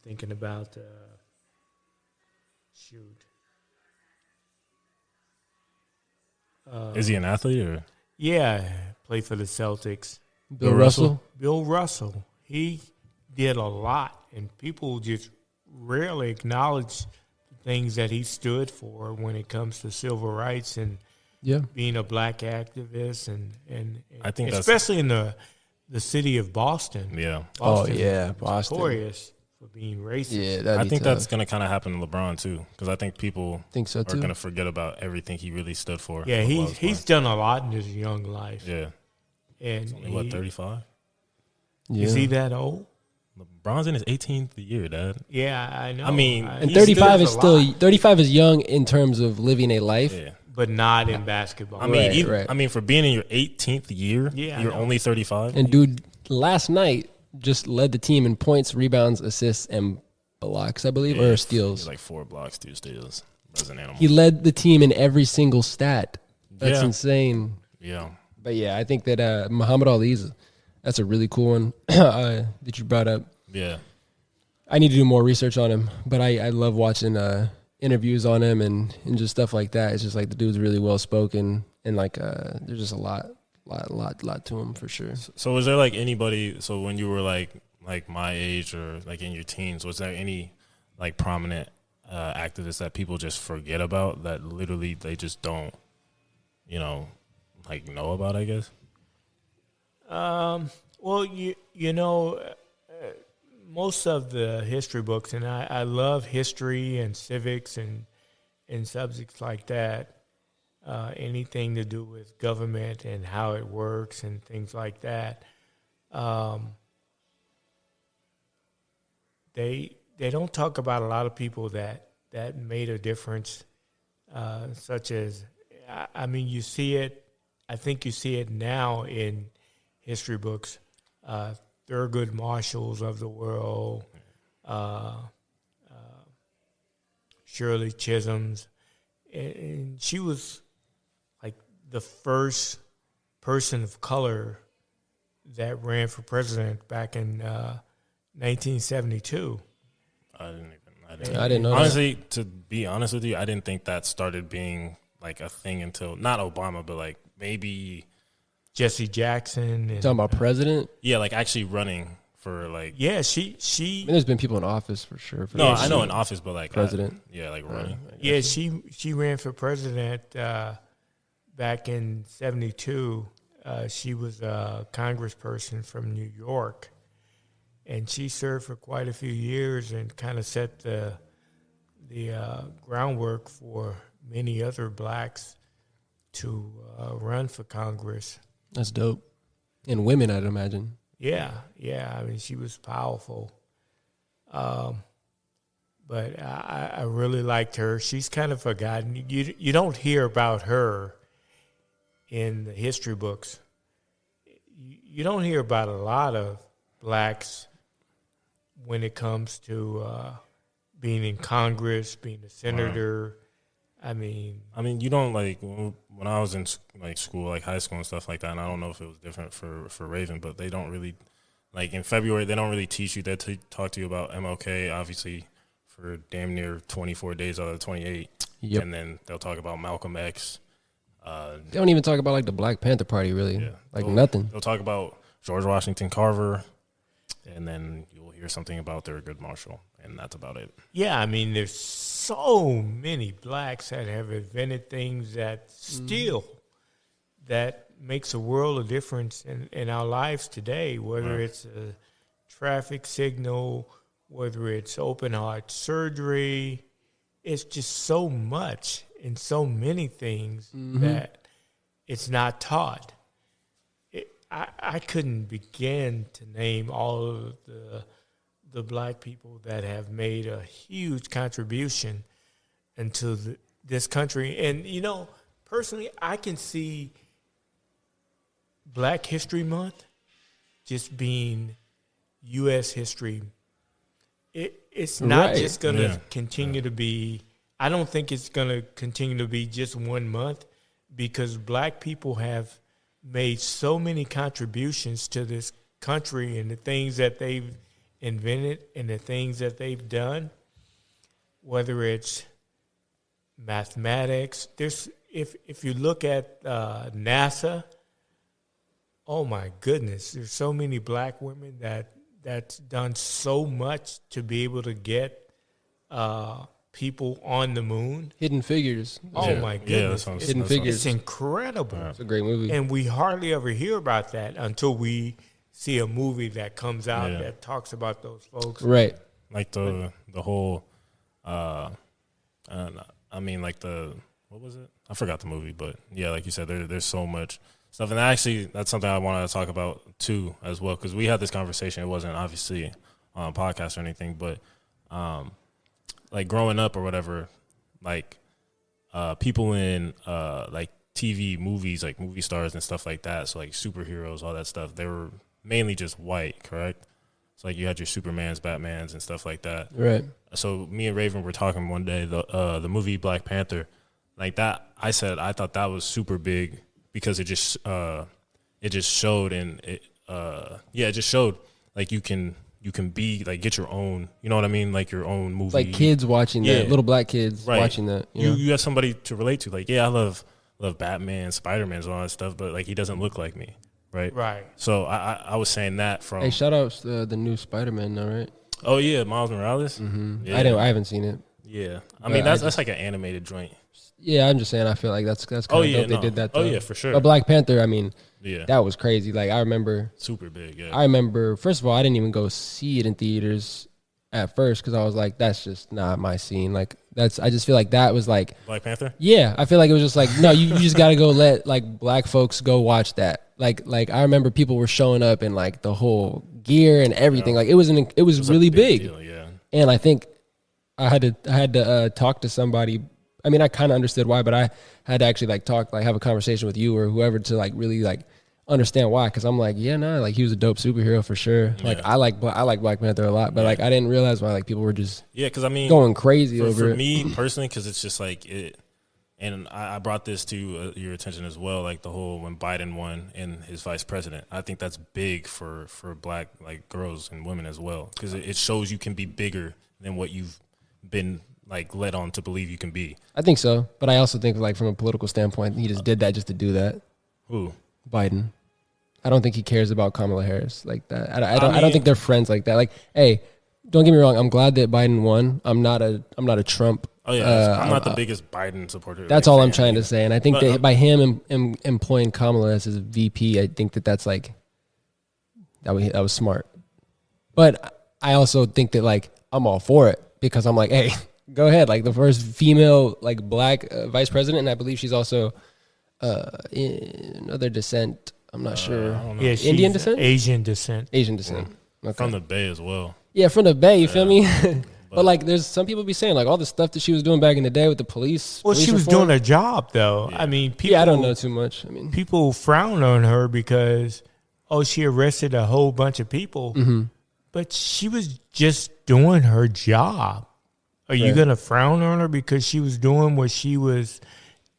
thinking about, Is he an athlete or? Yeah, played for the Celtics. Bill Russell? Bill Russell. He did a lot, and people just rarely acknowledge the things that he stood for when it comes to civil rights and being a black activist, and I think especially in the city of Boston. Yeah. Boston. Boston. Notorious for being racist. Yeah, I think that's going to kind of happen to LeBron too, because I think people so are too. going to forget about everything he really stood for. Yeah, he's done a lot in his young life. Yeah. And he's only, 35? Yeah. Is he that old? LeBron's in his 18th year, Dad. Yeah, I know. I mean, and 35 is still 35 is young in terms of living a life, but not in basketball. I mean, I mean, for being in your 18th year, you're only 35. And dude, last night just led the team in points, rebounds, assists, and blocks, I believe, or steals. Like 4 blocks, 2 steals. That's an animal. He led the team in every single stat. That's insane. Yeah. But yeah, I think that Muhammad Ali's that's a really cool one that you brought up. Yeah. I need to do more research on him, but I love watching interviews on him and just stuff like that. It's just like the dude's really well spoken and like there's just a lot to him for sure. So was there like anybody? So when you were like my age or like in your teens, was there any like prominent activists that people just forget about that literally they just don't, like know about? I guess. Well, most of the history books, and I love history and civics and and subjects like that, anything to do with government and how it works and things like that, they don't talk about a lot of people that made a difference, such as, I mean, you see it. I think you see it now in history books. Thurgood Marshalls of the world, Shirley Chisholm's, and she was like the first person of color that ran for president back in 1972. I didn't know. Honestly, to be honest with you, I didn't think that started being like a thing until not Obama, but like maybe Jesse Jackson. And, talking about president? Yeah, like actually running for like. Yeah, she. I mean, there's been people in office for sure. I know in office, but like president. Like running. Yeah, she ran for president back in '72. She was a congressperson from New York, and she served for quite a few years and kind of set the groundwork for many other blacks to run for Congress. That's dope. And women, I'd imagine. Yeah. I mean, she was powerful. But I really liked her. She's kind of forgotten. You don't hear about her in the history books. You don't hear about a lot of blacks when it comes to being in Congress, being a senator. I mean, you don't like when I was in like school, like high school and stuff like that. And I don't know if it was different for Raven, but they don't really like in February. They don't really teach you. They talk to you about MLK, obviously, for damn near 24 days out of the 28. Yep. And then they'll talk about Malcolm X. They don't even talk about like the Black Panther Party, really. Yeah. Like nothing. They'll talk about George Washington Carver, and then you'll hear something about Thurgood Marshall, and that's about it. Yeah, I mean, there's so many blacks that have invented things that still that makes a world of difference in our lives today, whether it's a traffic signal, whether it's open heart surgery. It's just so much and so many things that it's not taught. I couldn't begin to name all of the black people that have made a huge contribution into this country. And, you know, personally, I can see Black History Month just being U.S. history. It's not just going to continue to be, I don't think it's going to continue to be just 1 month, because black people have made so many contributions to this country and the things that they've invented and the things that they've done, whether it's mathematics. If you look at NASA, oh my goodness, there's so many black women that's done so much to be able to get people on the moon. Hidden Figures. Oh my goodness. Yeah, Hidden Figures. It's incredible. It's a great movie. And we hardly ever hear about that until we see a movie that comes out that talks about those folks. Right. Like the whole, I mean, like what was it? I forgot the movie, but yeah, like you said, there's so much stuff. And actually, that's something I wanted to talk about too, as well, because we had this conversation. It wasn't obviously on a podcast or anything, but like growing up or whatever, like people in like TV movies, like movie stars and stuff like that, so like superheroes, all that stuff, they were mainly just white, correct? So like you had your Supermans, Batmans, and stuff like that. Right. So me and Raven were talking one day, the movie Black Panther, like that. I thought that was super big because it just showed, and it just showed like you can be like, get your own, you know what I mean, like your own movie, like kids watching that, little black kids watching that. You have somebody to relate to. Like, I love Batman, Spider-Man, and all that stuff, but like he doesn't look like me. Right. So I was saying that from. Hey, shout out to the new Spider-Man, though, right? Oh yeah, Miles Morales. Mm-hmm. Yeah. I haven't seen it. Yeah, I mean that's like an animated joint. Yeah, I'm just saying. I feel like that's kind of dope they did that. Though. Oh yeah, for sure. But Black Panther, I mean, yeah, that was crazy. Like I remember, super big. Yeah, I remember. First of all, I didn't even go see it in theaters at first because I was like, that's just not my scene. Like I just feel like that was like Black Panther. yeah. I feel like it was just like no, you just got to go let like black folks go watch that. Like I remember people were showing up in like the whole gear and everything. Like it was really big. Deal, yeah. And I think I had to talk to somebody. I mean, I kind of understood why, but I had to actually like have a conversation with you or whoever to like really like understand why. Cause I'm like, yeah, no, like he was a dope superhero for sure. Like I like Black Panther a lot, but like I didn't realize why like people were just cause I mean going crazy over it. For me personally, cause it's just like it, and I brought this to your attention as well, like the whole when Biden won and his vice president. I think that's big for black like girls and women as well, because it shows you can be bigger than what you've been like led on to believe you can be. I think so, but I also think like from a political standpoint, he just did that just to do that. Who? Biden. I don't think he cares about Kamala Harris like that. I don't think they're friends like that. Like, hey, don't get me wrong. I'm glad that Biden won. I'm not a Trump. Oh yeah, I'm not the biggest Biden supporter. That's all I'm trying to say. And I think that by him employing Kamala as his VP, I think that's like that was smart. But I also think that like I'm all for it because I'm like, hey, go ahead. Like the first female like black vice president, and I believe she's also in other descent. I'm not sure. Yeah, Indian descent, Asian descent. Okay. From the Bay as well. Yeah, from the Bay. You feel me? But like, there's some people be saying like all the stuff that she was doing back in the day with the police. Well, she was doing her job though. Yeah. I mean, people. Yeah, I don't know too much. I mean, people frown on her because she arrested a whole bunch of people, but she was just doing her job. Are you gonna frown on her because she was doing what she was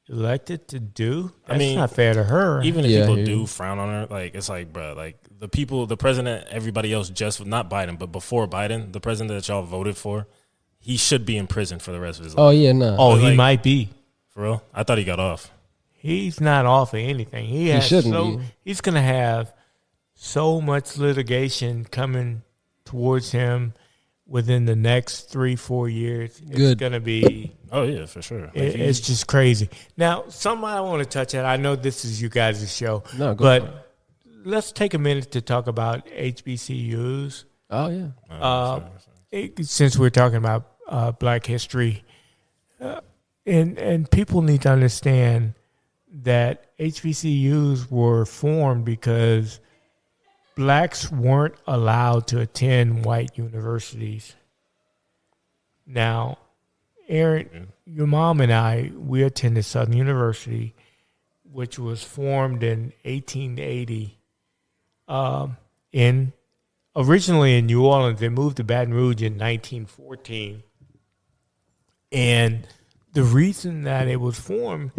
elected to do? That's not fair to her. Even if people do frown on her, like it's like, bro, like the people, the president, everybody else, just not Biden, but before Biden, the president that y'all voted for, he should be in prison for the rest of his life. Oh yeah, no. Oh, he might be. For real? I thought he got off. He's not off of anything. He shouldn't be. He's gonna have so much litigation coming towards him within the next 3-4 years. It's gonna be. Oh yeah, for sure. It's just crazy. Now, something I want to touch on. I know this is you guys' show, but let's take a minute to talk about HBCUs. Oh yeah. Since we're talking about Black history, and people need to understand that HBCUs were formed because blacks weren't allowed to attend white universities. Now, Aaron, your mom and I, we attended Southern University, which was formed in 1880. Originally in New Orleans, they moved to Baton Rouge in 1914. And the reason that it was formed,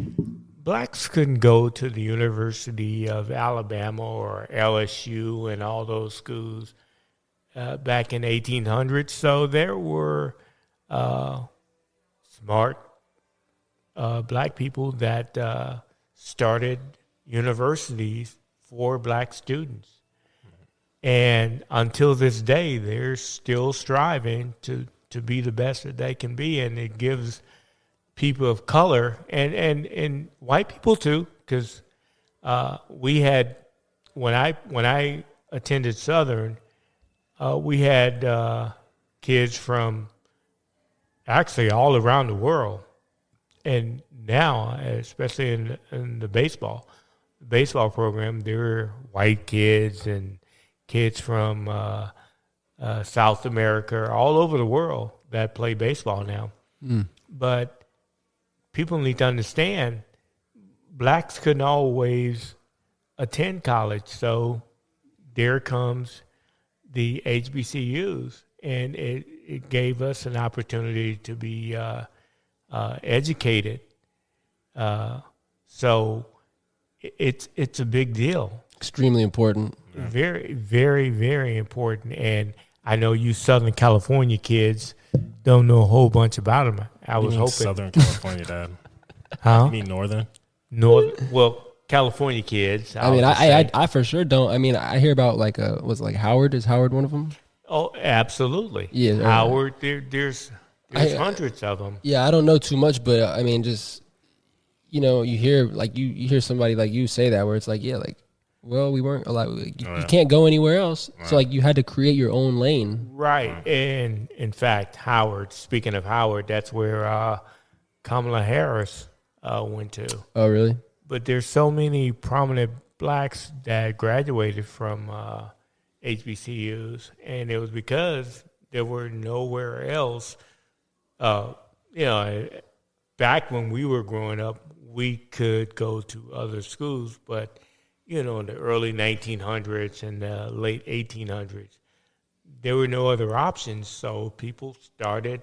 blacks couldn't go to the University of Alabama or LSU and all those schools back in 1800. So there were smart black people that started universities for black students. And until this day, they're still striving to be the best that they can be. And it gives people of color and white people too, because we had, when I attended Southern, we had kids from actually all around the world. And now, especially in the baseball program, there are white kids and kids from South America, all over the world that play baseball now. But people need to understand blacks couldn't always attend college. So there comes the HBCUs, and it gave us an opportunity to be educated. So it's a big deal. Extremely important. Very, very, very important. And I know you Southern California kids don't know a whole bunch about them. I was hoping Southern California, Dad. Huh? You mean Northern? Well, California kids. I mean, I for sure don't. I mean, I hear about like was like Howard. Is Howard one of them? Oh, absolutely. Yeah, Howard. There's hundreds of them. Yeah, I don't know too much, but I mean, just you hear like you hear somebody like you say that where it's like, yeah, like well, we weren't allowed. You can't go anywhere else. Right. So like you had to create your own lane. Right. And in fact, Howard, speaking of Howard, that's where Kamala Harris went to. Oh, really? But there's so many prominent blacks that graduated from HBCUs, and it was because there were nowhere else. Back when we were growing up, we could go to other schools, but in the early 1900s and the late 1800s, there were no other options. So people started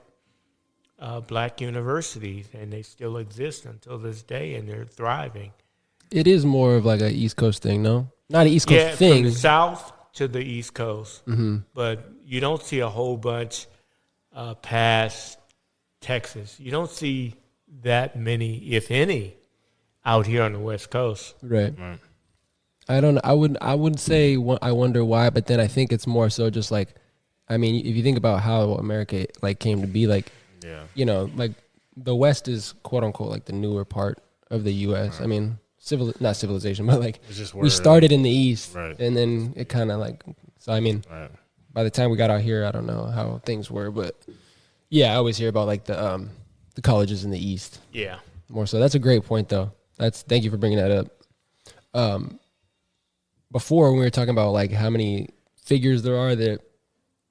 black universities, and they still exist until this day, and they're thriving. It is more of like an East Coast thing, no? Not an East Coast thing. From the South to the East Coast. Mm-hmm. But you don't see a whole bunch past Texas. You don't see that many, if any, out here on the West Coast. Right. I don't. I wouldn't say I wonder why, but then I think it's more so just like, I mean, if you think about how America like came to be, like, like the West is quote unquote like the newer part of the U.S. Right. I mean, not civilization, but like we started in the East, right. And then it kind of like. So I mean, right. By the time we got out here, I don't know how things were, but yeah, I always hear about like the colleges in the East. Yeah, more so. That's a great point, though. Thank you for bringing that up. Before when we were talking about like how many figures there are that,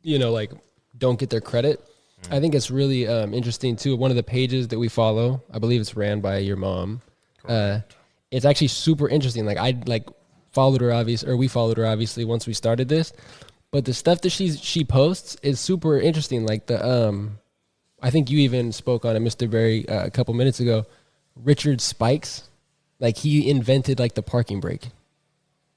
like don't get their credit. I think it's really interesting too. One of the pages that we follow, I believe it's ran by your mom. It's actually super interesting. Like we followed her obviously once we started this, but the stuff that she posts is super interesting. Like I think you even spoke on it, Mr. Berry, a couple minutes ago. Richard Spikes, like he invented like the parking brake.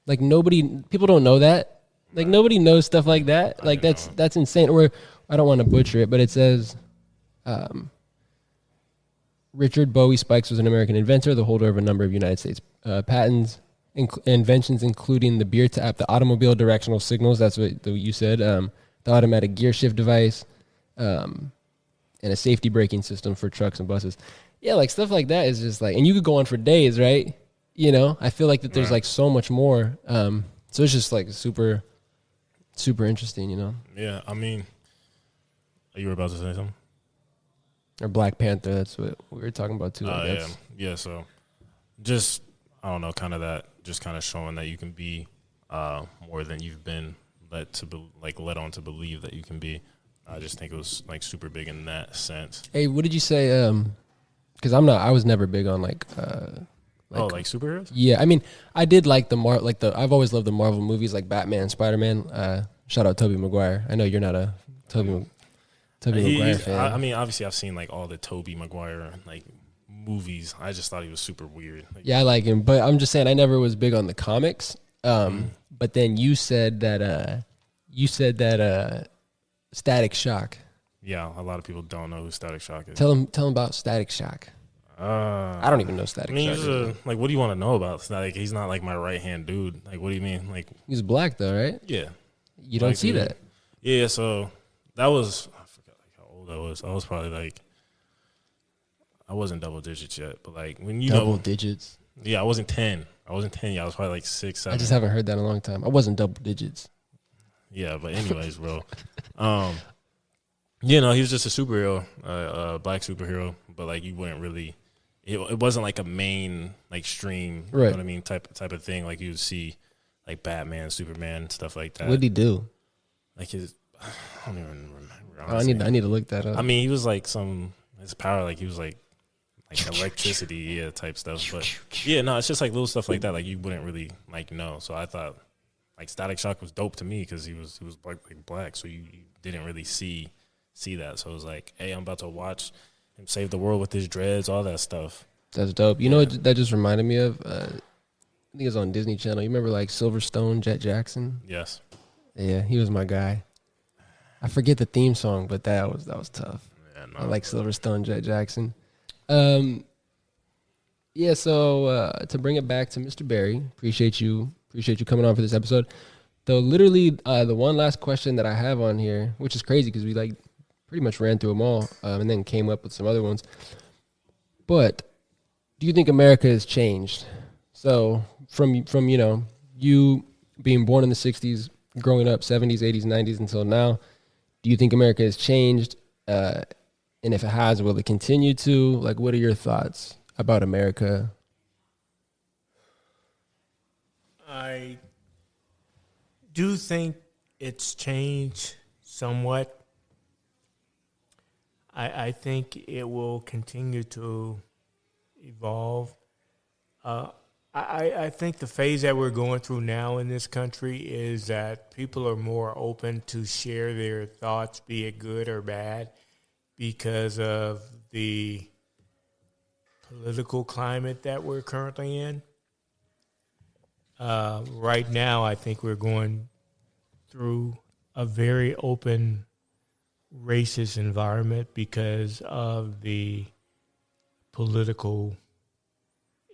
Like people don't know that. Like nobody knows stuff like that. Like that's insane. Or I don't want to butcher it, but it says, Richard Bowie Spikes was an American inventor, the holder of a number of United States patents, inventions including the beer tap, the automobile directional signals. That's what you said. The automatic gear shift device, and a safety braking system for trucks and buses. Yeah, like stuff like that is just like, and you could go on for days, right? I feel like that there's like so much more. So it's just like super, super interesting, Yeah, I mean, you were about to say something? Or Black Panther, that's what we were talking about too. Yeah, so just, I don't know, kind of that, just kind of showing that you can be more than you've been led on to believe that you can be. I just think it was like super big in that sense. Hey, what did you say? Because I was never big on like superheroes? Yeah, I mean, I did like I've always loved the Marvel movies like Batman, Spider-Man. Shout out Tobey Maguire. I know you're not a Tobey Maguire fan. I mean, obviously I've seen like all the Tobey Maguire like movies. I just thought he was super weird. Yeah, I like him, but I'm just saying I never was big on the comics. But then you said that Static Shock. Yeah, a lot of people don't know who Static Shock is. Tell them about Static Shock. I don't even know Static Shock. Like, what do you want to know about Static? He's not like my right hand dude. Like, what do you mean? Like, he's black though, right? Yeah. You don't see that. Yeah. So that was, I forgot like how old I was. I was probably like, I wasn't double digits yet, but like when you double digits. Yeah, I wasn't 10. I wasn't 10 yet. I was probably like 6, 7. I just haven't heard that in a long time. I wasn't double digits. Yeah, but anyways, bro. He was just a superhero, a black superhero, but like you wouldn't really. It wasn't like a main like stream, right. You know what I mean, type of thing. Like you would see like Batman, Superman, stuff like that. What did he do? Like I don't even remember. Honestly. I need to look that up. I mean, he was like his power, like he was like electricity, type stuff. But yeah, no, it's just like little stuff like that. Like you wouldn't really like know. So I thought like Static Shock was dope to me because he was black, so you didn't really see that. So it was like, hey, I'm about to watch him save the world with his dreads, all that stuff. That's dope. You know what that just reminded me of? I think it was on Disney Channel. You remember like Silverstone, Jet Jackson? Yes. Yeah, he was my guy. I forget the theme song, but that was tough. Yeah, no, I like Silverstone, Jet Jackson. Yeah, so to bring it back to Mr. Berry, appreciate you coming on for this episode. Though literally the one last question that I have on here, which is crazy because we like pretty much ran through them all and then came up with some other ones. But do you think America has changed? So from you being born in the 60s, growing up 70s, 80s, 90s until now, do you think America has changed? And if it has, will it continue to? Like, what are your thoughts about America? I do think it's changed somewhat. I think it will continue to evolve. I think the phase that we're going through now in this country is that people are more open to share their thoughts, be it good or bad, because of the political climate that we're currently in. Right now, I think we're going through a very open, racist environment because of the political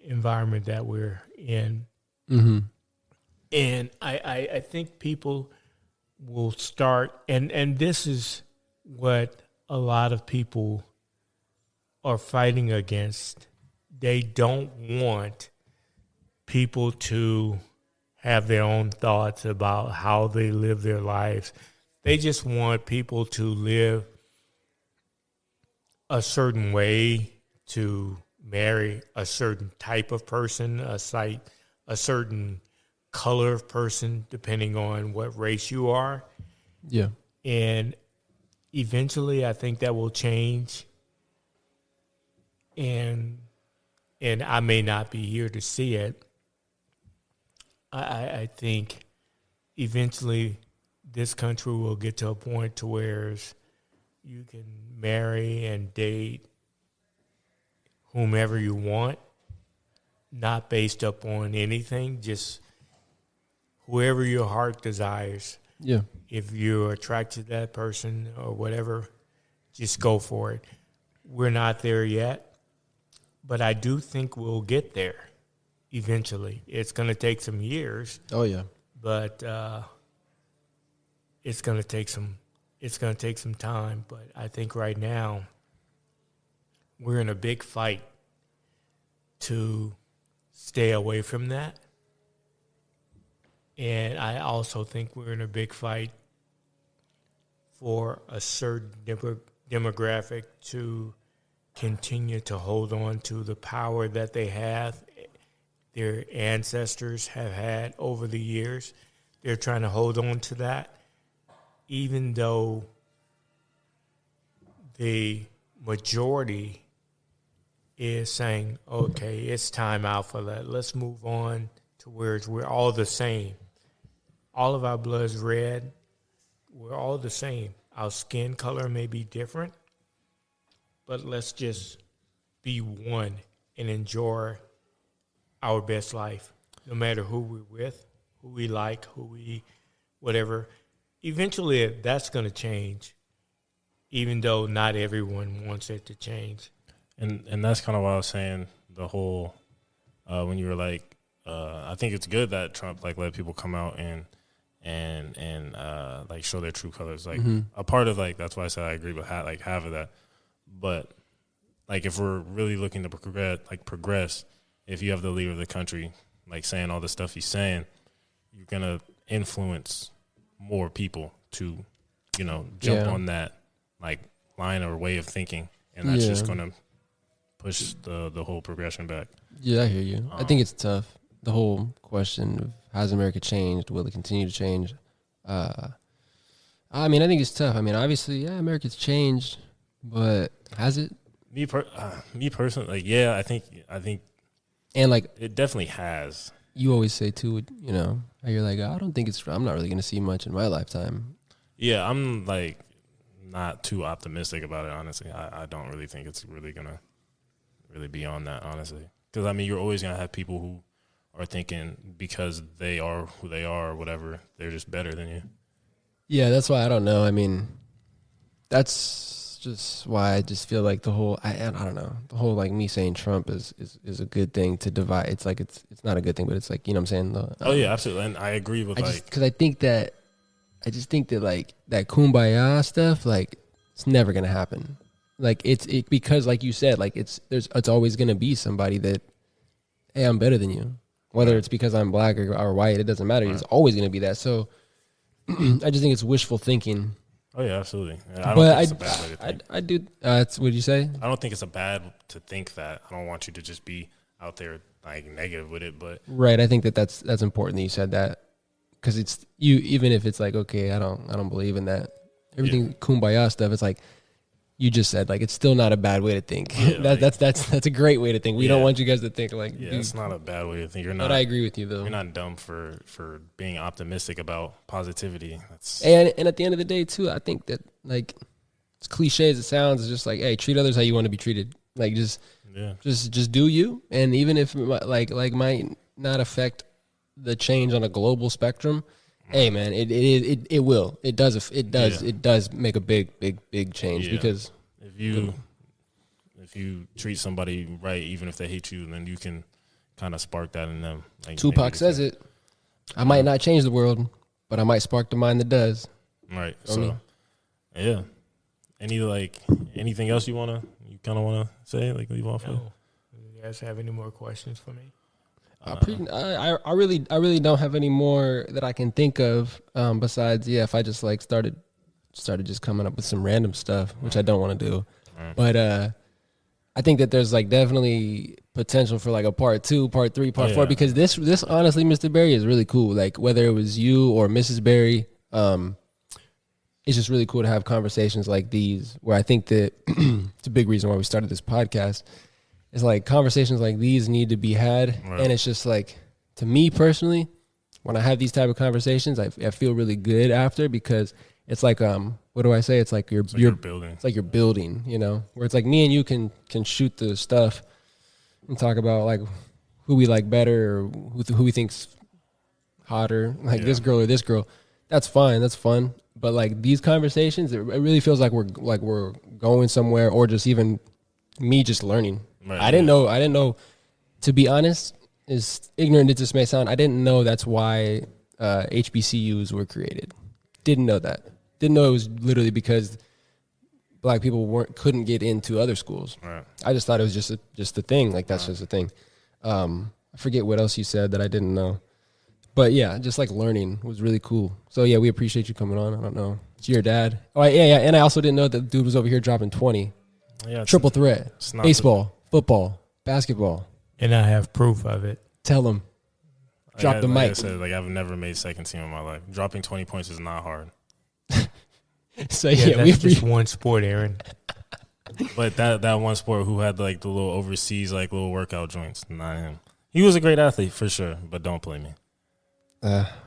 environment that we're in. Mm-hmm. And I think people will start, and this is what a lot of people are fighting against. They don't want people to have their own thoughts about how they live their lives. They just want people to live a certain way, to marry a certain type of person, a certain color of person, depending on what race you are. Yeah. And eventually, I think that will change. And I may not be here to see it. I think eventually this country will get to a point to where you can marry and date whomever you want, not based upon anything, just whoever your heart desires. Yeah. If you're attracted to that person or whatever, just go for it. We're not there yet, but I do think we'll get there eventually. It's going to take some years. Oh yeah. But it's going to take some time. But I think right now we're in a big fight to stay away from that. And I also think we're in a big fight for a certain demographic to continue to hold on to the power that they have, their ancestors have had over the years. They're trying to hold on to that, even though the majority is saying, okay, it's time out for that. Let's move on to where we're all the same. All of our blood's red. We're all the same. Our skin color may be different, but let's just be one and enjoy our best life, no matter who we're with, who we like, whatever. Eventually, that's going to change, even though not everyone wants it to change. And that's kind of what I was saying, the whole, when you were like, I think it's good that Trump, like, let people come out and like, show their true colors. Like, a part of, like, that's why I said I agree with half of that. But, like, if we're really looking to progress, if you have the leader of the country, like, saying all the stuff he's saying, you're going to influence more people to, jump on that, like, line or way of thinking. And that's just going to push the whole progression back. Yeah, I hear you. I think it's tough. The whole question of has America changed? Will it continue to change? I mean, I think it's tough. I mean, obviously, yeah, America's changed, but has it? Me personally, like, yeah, I think, and like it definitely has. You always say too, how you're like, I don't think I'm not really going to see much in my lifetime. Yeah, I'm like not too optimistic about it, honestly. I don't really think it's really going to really be on that, honestly. Because, I mean, you're always going to have people who are thinking because they are who they are or whatever, they're just better than you. Yeah, that's why I don't know. I mean, that's just why I just feel like the whole, I don't know, the whole like me saying Trump is a good thing to divide. It's like, it's not a good thing, but it's like, you know what I'm saying? Oh, yeah, absolutely. And I agree with because I just think that like that kumbaya stuff, like it's never going to happen. Like because like you said, like it's always going to be somebody that, hey, I'm better than you. Whether it's because I'm black or white, it doesn't matter. It's always going to be that. So I just think it's wishful thinking. Oh yeah, absolutely. I don't think it's a bad way to think. I do. What did you say? I don't think it's a bad to think that. I don't want you to just be out there like negative with it, but Right. I think that's important that you said that, because it's you. Even if it's like, okay, I don't believe in that. Everything kumbaya stuff. It's like you just said, like, it's still not a bad way to think. Yeah, that's a great way to think. We don't want you guys to think like, yeah, it's not a bad way to think. You're not. But I agree with you though. You're not dumb for being optimistic about positivity. And at the end of the day too, I think that, like, as cliche as it sounds, it's just like, hey, treat others how you want to be treated. Like, just do you. And even if like might not affect the change on a global spectrum, hey man, it will. It does make a big change because if you treat somebody right, even if they hate you, then you can kind of spark that in them. Like, Tupac says it. I might not change the world, but I might spark the mind that does. Right. So yeah. Anything else you kind of wanna say, like, leave off with? You guys have any more questions for me? I really don't have any more that I can think of. Besides, if I just like started just coming up with some random stuff, which I don't want to do. But I think that there's like definitely potential for like a part 2, part 3, part 4, because this honestly, Mr. Berry, is really cool. Like, whether it was you or Mrs. Berry, it's just really cool to have conversations like these, where I think that it's a big reason why we started this podcast. It's like conversations like these need to be had. Right. And it's just like, to me personally, when I have these type of conversations, I feel really good after, because it's like, what do I say? It's like you're building. It's like you're building, you know, where it's like me and you can shoot the stuff and talk about like who we like better, or who we think's hotter, like this girl or this girl. That's fine. That's fun. But like these conversations, it really feels like we're going somewhere, or just even me just learning. Right, I didn't know, to be honest, as ignorant as this may sound, I didn't know that's why HBCUs were created. Didn't know that. Didn't know it was literally because black people couldn't get into other schools. Right. I just thought it was just a thing. Like, that's just a thing. I forget what else you said that I didn't know. But yeah, just like learning was really cool. So yeah, we appreciate you coming on. I don't know. It's your dad. Oh yeah. And I also didn't know that the dude was over here dropping 20. Yeah, triple threat. Baseball, football, basketball. And I have proof of it. Tell him. Drop the mic. Like I said, I've never made second team in my life. Dropping 20 points is not hard. So that's just one sport, Aaron. But that one sport, who had like the little overseas like little workout joints, not him. He was a great athlete for sure, but don't play me.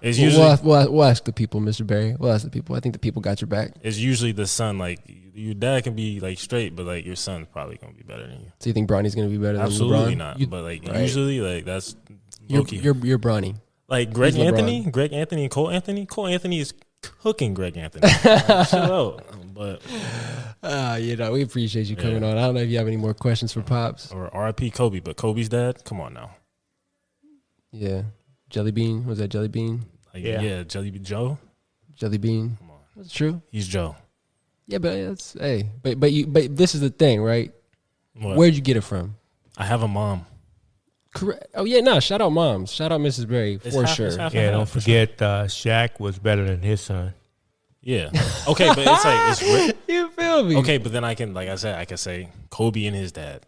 It's usually we'll ask the people, Mr. Berry. We'll ask the people. I think the people got your back. It's usually the son. Like, your dad can be like straight, but like your son's probably gonna be better than you. So you think Bronny's gonna be better than LeBron? Absolutely not. But like usually, like that's you're Bronny. Like Greg Anthony, and Cole Anthony. Cole Anthony is cooking Greg Anthony. Like, chill out. But we appreciate you coming on. I don't know if you have any more questions for Pops or R.I.P. Kobe, but Kobe's dad. Come on now. Yeah. Jelly Bean, was that Jelly Bean? Jelly Bean Joe. Jelly Bean. Come on, that's true. He's Joe. Yeah, but but this is the thing, right? What? Where'd you get it from? I have a mom. Correct. Oh yeah, no. Shout out moms. Shout out Mrs. Berry for sure. Yeah, don't forget Shaq was better than his son. Yeah. Okay, but it's like you feel me? Okay, but then I can say Kobe and his dad.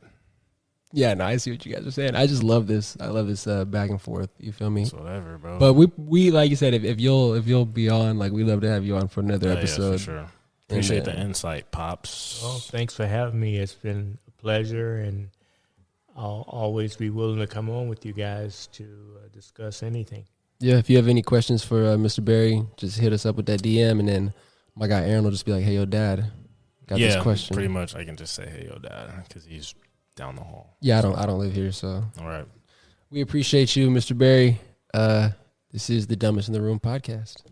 Yeah, no, I see what you guys are saying. I just love this. I love this back and forth. You feel me? It's whatever, bro. But we like you said, if you'll be on, like, we love to have you on for another episode. Yeah, for sure. Appreciate the insight, Pops. Oh, thanks for having me. It's been a pleasure, and I'll always be willing to come on with you guys to discuss anything. Yeah, if you have any questions for Mr. Berry, just hit us up with that DM, and then my guy Aaron will just be like, "Hey, yo, Dad, got this question." Pretty much, I can just say, "Hey, yo, Dad," because he's down the hall. Yeah, I don't live here, so. All right. We appreciate you, Mr. Berry. This is the Dumbest in the Room podcast.